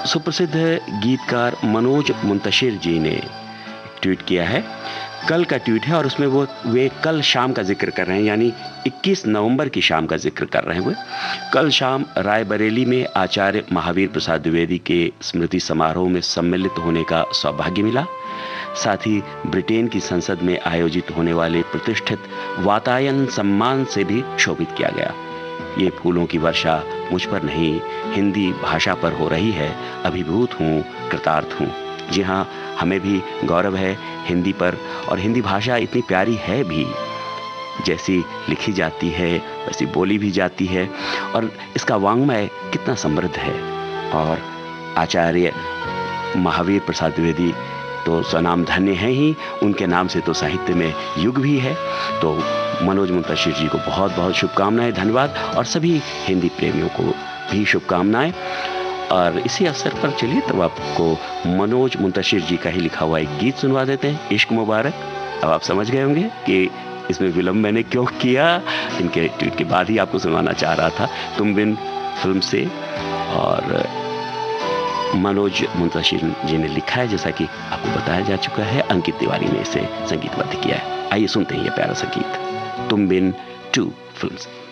सुप्रसिद्ध गीतकार मनोज मुंतशिर जी ने ट्वीट किया है, कल का ट्वीट है और उसमें वे कल शाम का जिक्र कर रहे हैं, यानी 21 नवंबर की शाम का जिक्र कर रहे हैं। वे कल शाम रायबरेली में आचार्य महावीर प्रसाद द्विवेदी के स्मृति समारोह में सम्मिलित होने का सौभाग्य मिला। साथ ही ब्रिटेन की संसद में आयोजित होने वाले प्रतिष्ठित वातायन सम्मान से भी शोभित किया गया। ये फूलों की वर्षा मुझ पर नहीं, हिंदी भाषा पर हो रही है। अभिभूत हूँ, कृतार्थ हूँ। जी हाँ, हमें भी गौरव है हिंदी पर, और हिंदी भाषा इतनी प्यारी है भी, जैसी लिखी जाती है वैसी बोली भी जाती है, और इसका वाङ्मय कितना समृद्ध है। और आचार्य महावीर प्रसाद द्विवेदी तो स्वनाम धन्य हैं ही, उनके नाम से तो साहित्य में युग भी है। तो मनोज मुंतशिर जी को बहुत बहुत शुभकामनाएं, धन्यवाद, और सभी हिंदी प्रेमियों को भी शुभकामनाएं। और इसी अवसर पर चलिए तब आपको मनोज मुंतशिर जी का ही लिखा हुआ एक गीत सुनवा देते हैं, इश्क मुबारक। अब आप समझ गए होंगे कि इसमें विलंब मैंने क्यों किया। इनके ट्वीट के बाद ही आपको सुनवाना चाह रहा था, तुम बिन फिल्म से। और मनोज मुंतशिर जी ने लिखा है, जैसा कि आपको बताया जा चुका है। अंकित तिवारी ने इसे संगीतबद्ध किया है। आइए सुनते हैं ये प्यारा सा गीत, तुम बिन 2 फिल्म से।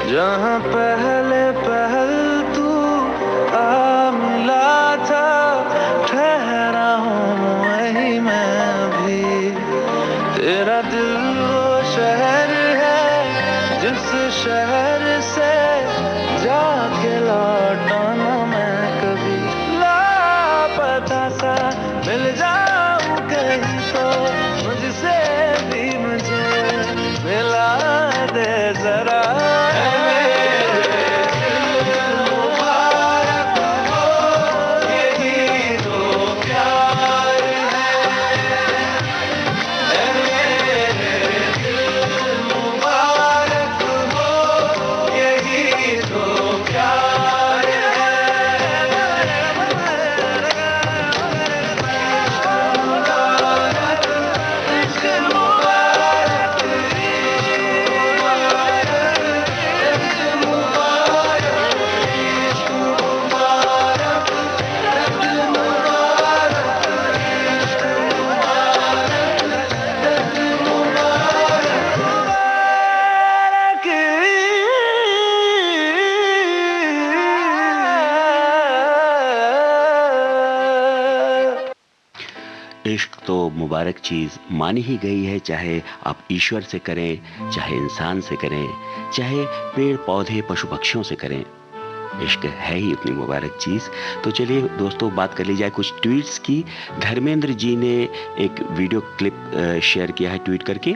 जहाँ पहले पहल तू आ मिला था, ठहरा हूँ वहीं तेरा दिल वो शहर है जिस शहर से जाके लौटा ना मैं कभी, लापता सा मिल जाऊं कहीं तो मुझसे भी मुझे मिला दे जरा। इश्क तो मुबारक चीज मानी ही गई है, चाहे आप ईश्वर से करें, चाहे इंसान से करें, चाहे पेड़ पौधे पशु पक्षियों से करें, इश्क है ही इतनी मुबारक चीज। तो चलिए दोस्तों बात कर ली जाए कुछ ट्वीट्स की। धर्मेंद्र जी ने एक वीडियो क्लिप शेयर किया है ट्वीट करके,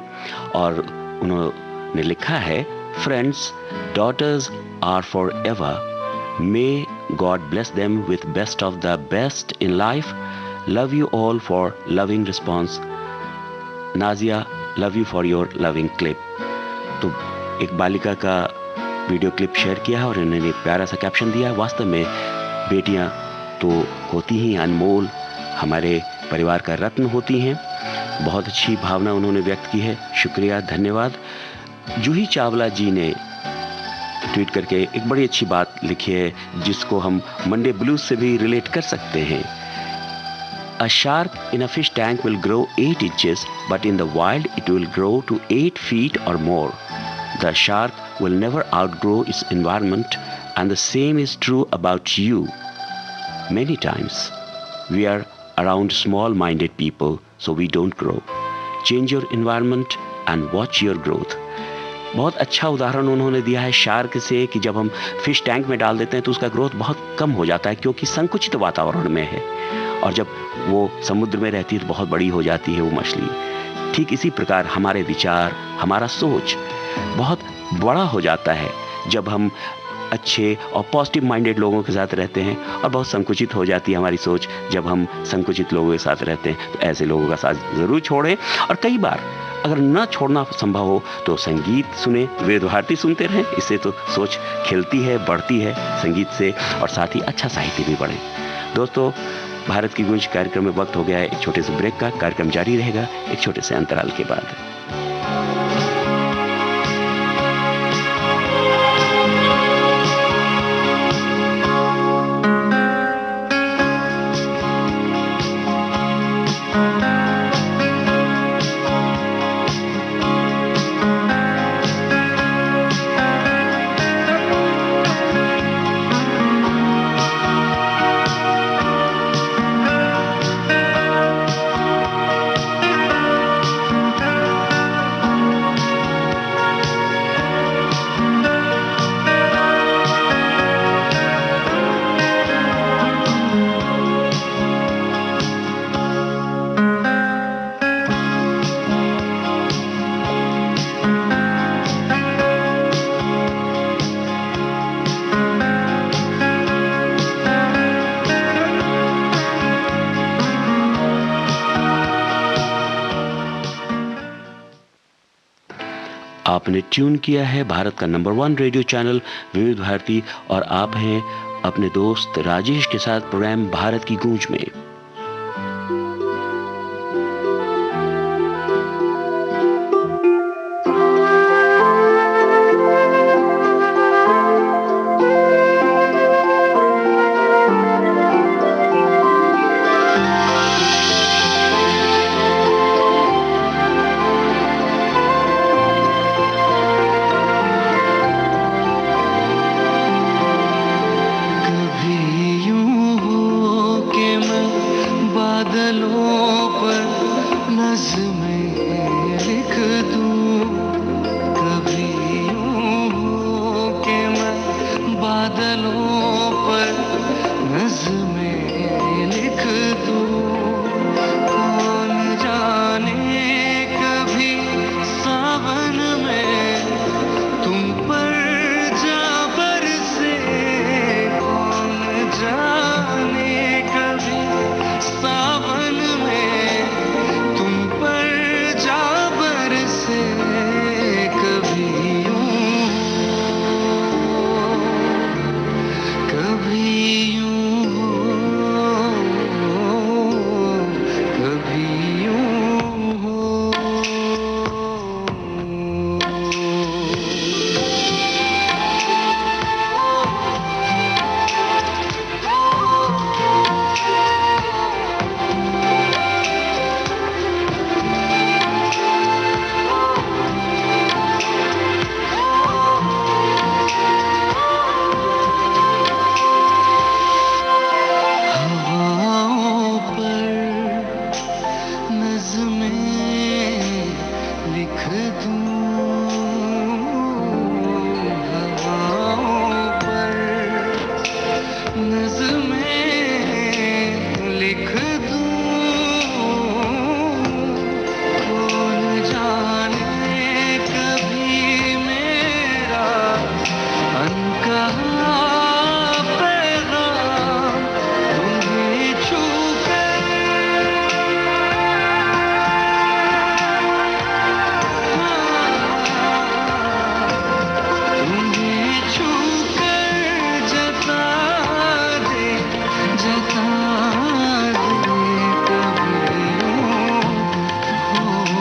और उन्होंने लिखा है, friends, daughters are forever, may God bless them with best of the best in life, love you all for loving response, Nazia love you for your loving clip। तो एक बालिका का वीडियो क्लिप शेयर किया है और इन्होंने एक प्यारा सा कैप्शन दिया है। वास्तव में बेटियां तो होती ही अनमोल, हमारे परिवार का रत्न होती हैं। बहुत अच्छी भावना उन्होंने व्यक्त की है, शुक्रिया, धन्यवाद। जूही चावला जी ने ट्वीट करके एक बड़ी अच्छी बात लिखी है जिसको हम मंडे ब्लूज से भी रिलेट कर सकते हैं। A shark in a fish tank will grow 8 inches, but in the wild it will grow to 8 feet or more. The shark will never outgrow its environment, and the same is true about you. Many times we are around small-minded people, so we don't grow. Change your environment and watch your growth. बहुत अच्छा उदाहरण उन्होंने दिया है shark से कि जब हम फिश टैंक में डाल देते हैं तो उसका ग्रोथ बहुत कम हो जाता है क्योंकि संकुचित वातावरण में है, और जब वो समुद्र में रहती है तो बहुत बड़ी हो जाती है वो मछली। ठीक इसी प्रकार हमारे विचार, हमारा सोच बहुत बड़ा हो जाता है जब हम अच्छे और पॉजिटिव माइंडेड लोगों के साथ रहते हैं, और बहुत संकुचित हो जाती है हमारी सोच जब हम संकुचित लोगों के साथ रहते हैं। तो ऐसे लोगों का साथ ज़रूर छोड़ें, और कई बार अगर ना छोड़ना संभव हो तो संगीत सुने, विविध भारती सुनते रहें। इससे तो सोच खिलती है, बढ़ती है संगीत से, और साथ ही अच्छा साहित्य भी बढ़े। दोस्तों, भारत की गूंज कार्यक्रम में वक्त हो गया है एक छोटे से ब्रेक का। कार्यक्रम जारी रहेगा एक छोटे से अंतराल के बाद। आपने ट्यून किया है भारत का नंबर 1 रेडियो चैनल विविध भारती, और आप हैं अपने दोस्त राजेश के साथ प्रोग्राम भारत की गूंज में। बादलों पर नज़्में लिख दूं, कभी यूं हो कि मैं बादलों पर नज़्में लिख दूं। कौन जाने कभी सावन में तुम पर जा बरसे, कौन जाने कभी सावन में तुम पर जा बरसे, कभी यूं कभी यूं हो, कभी यूं हो। हवाओं पर नज़्में लिख दूं, हवाओं पर नज़्में लिख दूं। कौन जाने कभी मेरा अनकहा पैगाम तुम्हें छू कर, तुम्हें छू कर जता दे, जता दे, कभी यूं हो।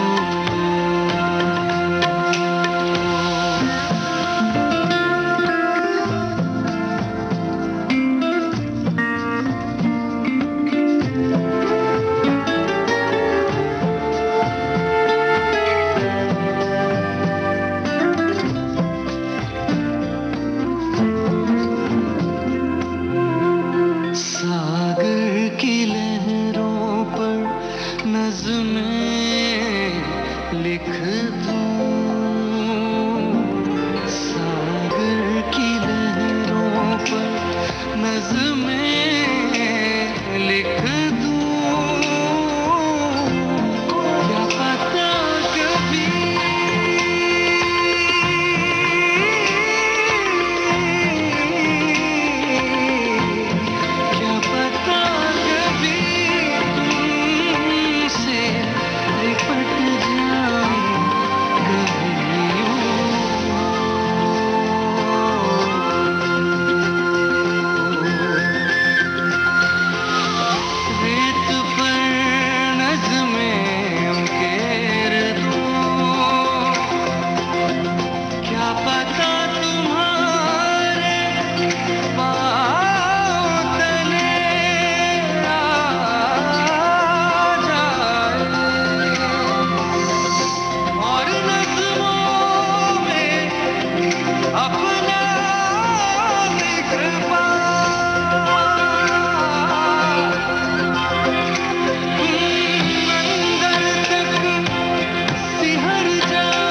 सागर की लहरों पर नज़्में लिख दूं, सागर की लहरों पर नज़्में लिख दूं। क्या पता कभी क्या पता कभी तुमसे लिपट जाऊं, कभी रेत पर नज़्में उकेर दूं। क्या पता तुम्हारे पाँव तले आ जाए, और नज़्मों में अपना जिक्र अंदर तक सिहर जाओ,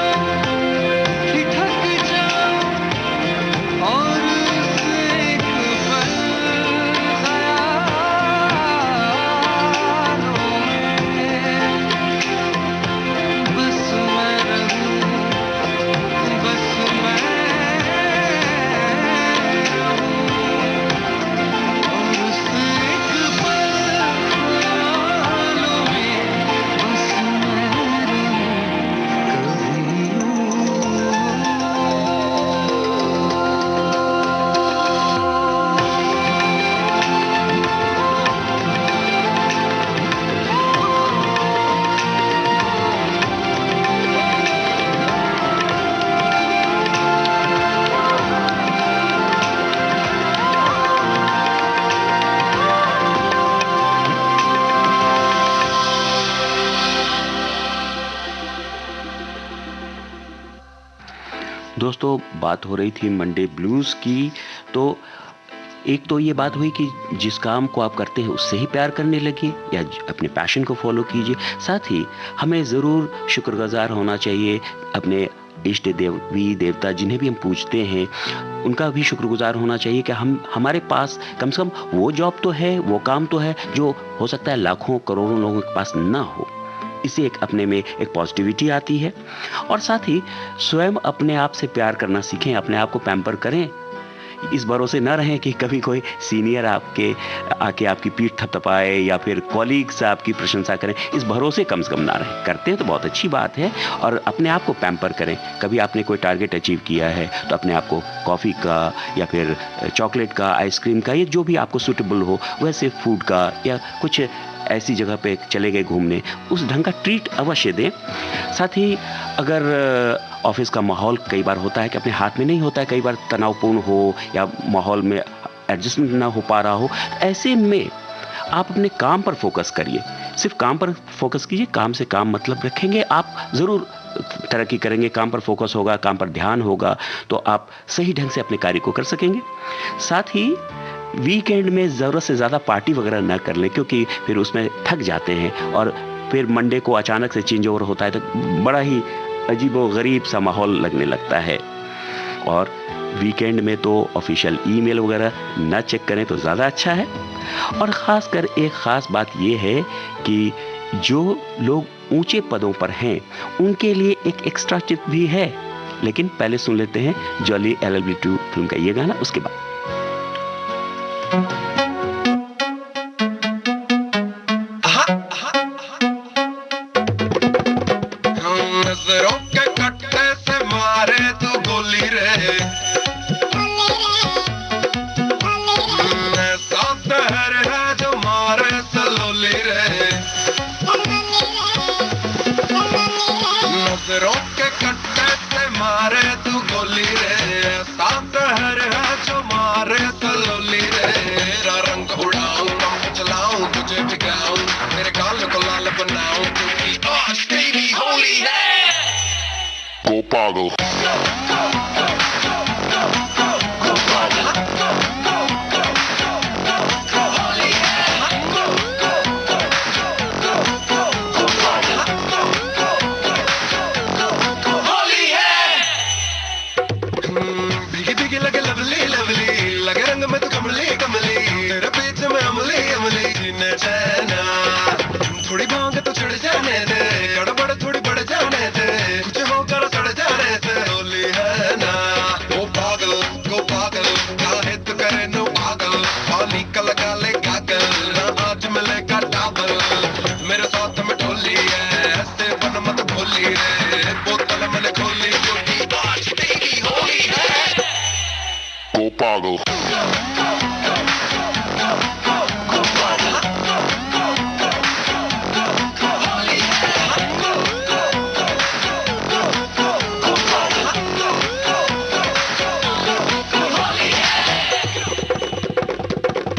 ठिठक जाओ, और एक पल ख़यालों में बस मैं रहूं, बस मैं रहूं, और उस एक पल ख़यालों में बस मैं रहूं, कभी दोस्तों बात हो रही थी मंडे ब्लूज की, तो एक तो ये बात हुई कि जिस काम को आप करते हैं उससे ही प्यार करने लगिए या अपने पैशन को फॉलो कीजिए। साथ ही हमें ज़रूर शुक्रगुजार होना चाहिए अपने इष्ट देवी देवता जिन्हें भी हम पूजते हैं, उनका भी शुक्रगुजार होना चाहिए कि हमारे पास कम से कम वो जॉब तो है, वो काम तो है जो हो सकता है लाखों करोड़ों लोगों के पास ना हो। इसे एक अपने में एक पॉजिटिविटी आती है। और साथ ही स्वयं अपने आप से प्यार करना सीखें, अपने आप को पैम्पर करें। इस भरोसे ना रहें कि कभी कोई सीनियर आके आपकी पीठ थपथपाए या फिर कॉलीग्स आपकी प्रशंसा करें, इस भरोसे कम से कम ना रहें। करते हैं तो बहुत अच्छी बात है, और अपने आप को पैम्पर करें। कभी आपने कोई टारगेट अचीव किया है तो अपने आप को कॉफ़ी का या फिर चॉकलेट का, आइसक्रीम का, या जो भी आपको सूटेबल हो वैसे फूड का, या कुछ ऐसी जगह पे चले गए घूमने, उस ढंग का ट्रीट अवश्य दें। साथ ही अगर ऑफिस का माहौल कई बार होता है कि अपने हाथ में नहीं होता है, कई बार तनावपूर्ण हो या माहौल में एडजस्टमेंट ना हो पा रहा हो, ऐसे में आप अपने काम पर फोकस करिए। सिर्फ काम पर फोकस कीजिए, काम से काम मतलब रखेंगे, आप ज़रूर तरक्की करेंगे। काम पर फोकस होगा, काम पर ध्यान होगा, तो आप सही ढंग से अपने कार्य को कर सकेंगे। साथ ही वीकेंड में ज़रूरत से ज़्यादा पार्टी वगैरह ना कर लें, क्योंकि फिर उसमें थक जाते हैं और फिर मंडे को अचानक से चेंज ओवर होता है तो बड़ा ही अजीबो-गरीब सा माहौल लगने लगता है। और वीकेंड में तो ऑफिशियल ईमेल वगैरह ना चेक करें तो ज़्यादा अच्छा है। और ख़ासकर एक ख़ास बात ये है कि जो लोग ऊंचे पदों पर हैं उनके लिए एक एक्स्ट्रा टिप भी है, लेकिन पहले सुन लेते हैं जॉली LLB2 फिल्म का ये गाना, उसके बाद। नजरों के कट्टे से मारे तू गोली रे, ऐसा शहर है जो मारे सलोली रे। नजरों के कट्टे से मारे तू गोली रे, ऐसा शहर है जो मारे सलोली रे। तेरा रंग उड़ाऊं, पंख चलाऊं, तुझे भिगाऊं, तेरे गाल को लाल बनाऊं, क्योंकि आज तेरी होली है। Go Pago. भीगी भीगी लगे लवली लवली, लगे रंग में तो कमली कमली, तेरे पीछे में अमली अमली। जीने जाना थोड़ी भांग तो चढ़ जाने दे, गड़बड़ थोड़ी बढ़ जाने दे, कुछ होकर सड़ जाने से। होली है ना वो पागल, काहे तू करे नो पागल, पानी का लगा ले गागल, ना आज मिलेगा डबल। मेरे साथ में ढोली है, ऐसे बन मत भोली रे, बोतल मैंने खोली क्योंकि आज तेरी होली है। Go Pago.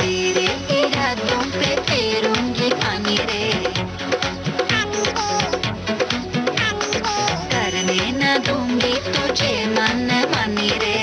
तेरे इरादों पे फेरूंगी पानी रे, करने ना दूंगी तुझे मन मानी रे।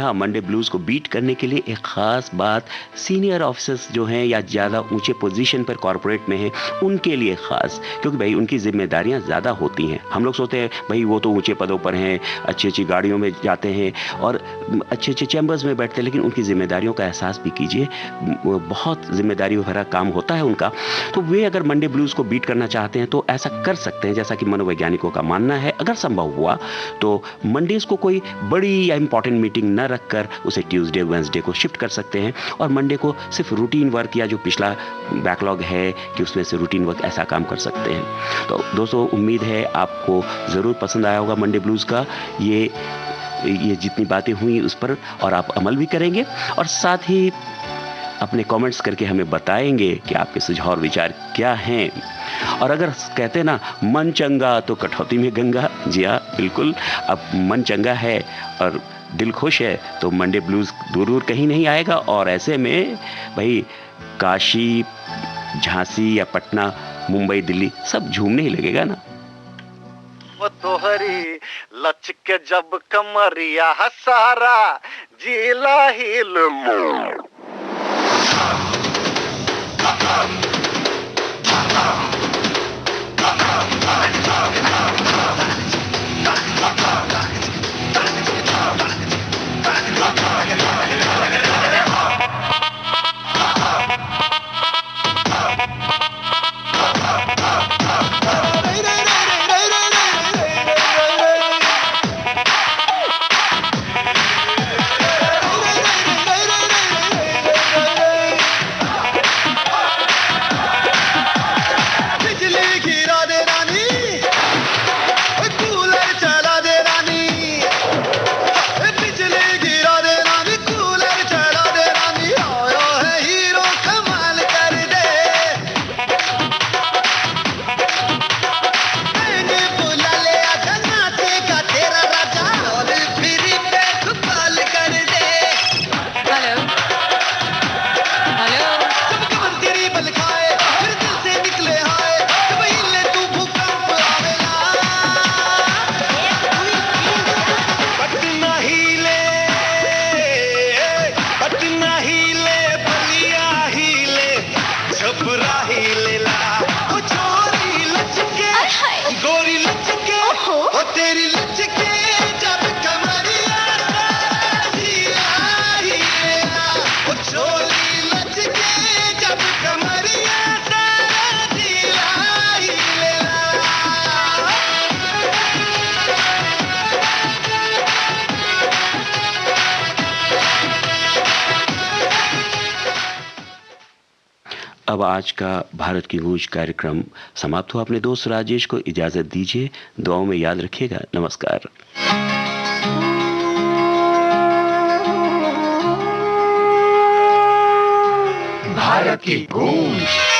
हाँ, मंडे ब्लूज को बीट करने के लिए एक खास बात सीनियर ऑफिसर्स जो हैं या ज़्यादा ऊंचे पोजीशन पर कॉर्पोरेट में हैं उनके लिए खास, क्योंकि भाई उनकी जिम्मेदारियां ज़्यादा होती हैं। हम लोग सोचते हैं भाई वो तो ऊंचे पदों पर हैं, अच्छी अच्छी गाड़ियों में जाते हैं और अच्छे अच्छे चैम्बर्स में बैठते हैं, लेकिन उनकी जिम्मेदारियों का एहसास भी कीजिए, बहुत जिम्मेदारी भरा काम होता है उनका। तो वे अगर मंडे ब्लूज को बीट करना चाहते हैं तो ऐसा कर सकते हैं, जैसा कि मनोवैज्ञानिकों का मानना है। अगर संभव हुआ तो मंडेज को कोई बड़ी या इंपॉर्टेंट मीटिंग न रखकर उसे ट्यूसडे वेंसडे को शिफ्ट कर सकते हैं और मंडे को सिर्फ रूटीन वर्क या जो पिछला बैकलॉग है कि उसमें से रूटीन वर्क ऐसा काम कर सकते हैं। तो दोस्तों, उम्मीद है आपको ज़रूर पसंद आया होगा मंडे ब्लूज का ये जितनी बातें हुई उस पर, और आप अमल भी करेंगे और साथ ही अपने कमेंट्स करके हमें बताएंगे कि आपके सुझाव और विचार क्या हैं। और अगर कहते हैं ना मन चंगा तो कटौती में गंगा, जी हाँ बिल्कुल, अब मन चंगा है और दिल खुश है तो मंडे ब्लूज दूर दूर कहीं नहीं आएगा। और ऐसे में भाई काशी, झांसी या पटना, मुंबई, दिल्ली सब झूमने ही लगेगा ना। वो तोहरी लचके जब कमरिया सारा जिला हिल अब आज का भारत की गूंज कार्यक्रम समाप्त हुआ। अपने दोस्त राजेश को इजाजत दीजिए, दुआओं में याद रखिएगा। नमस्कार। भारत की गूंज।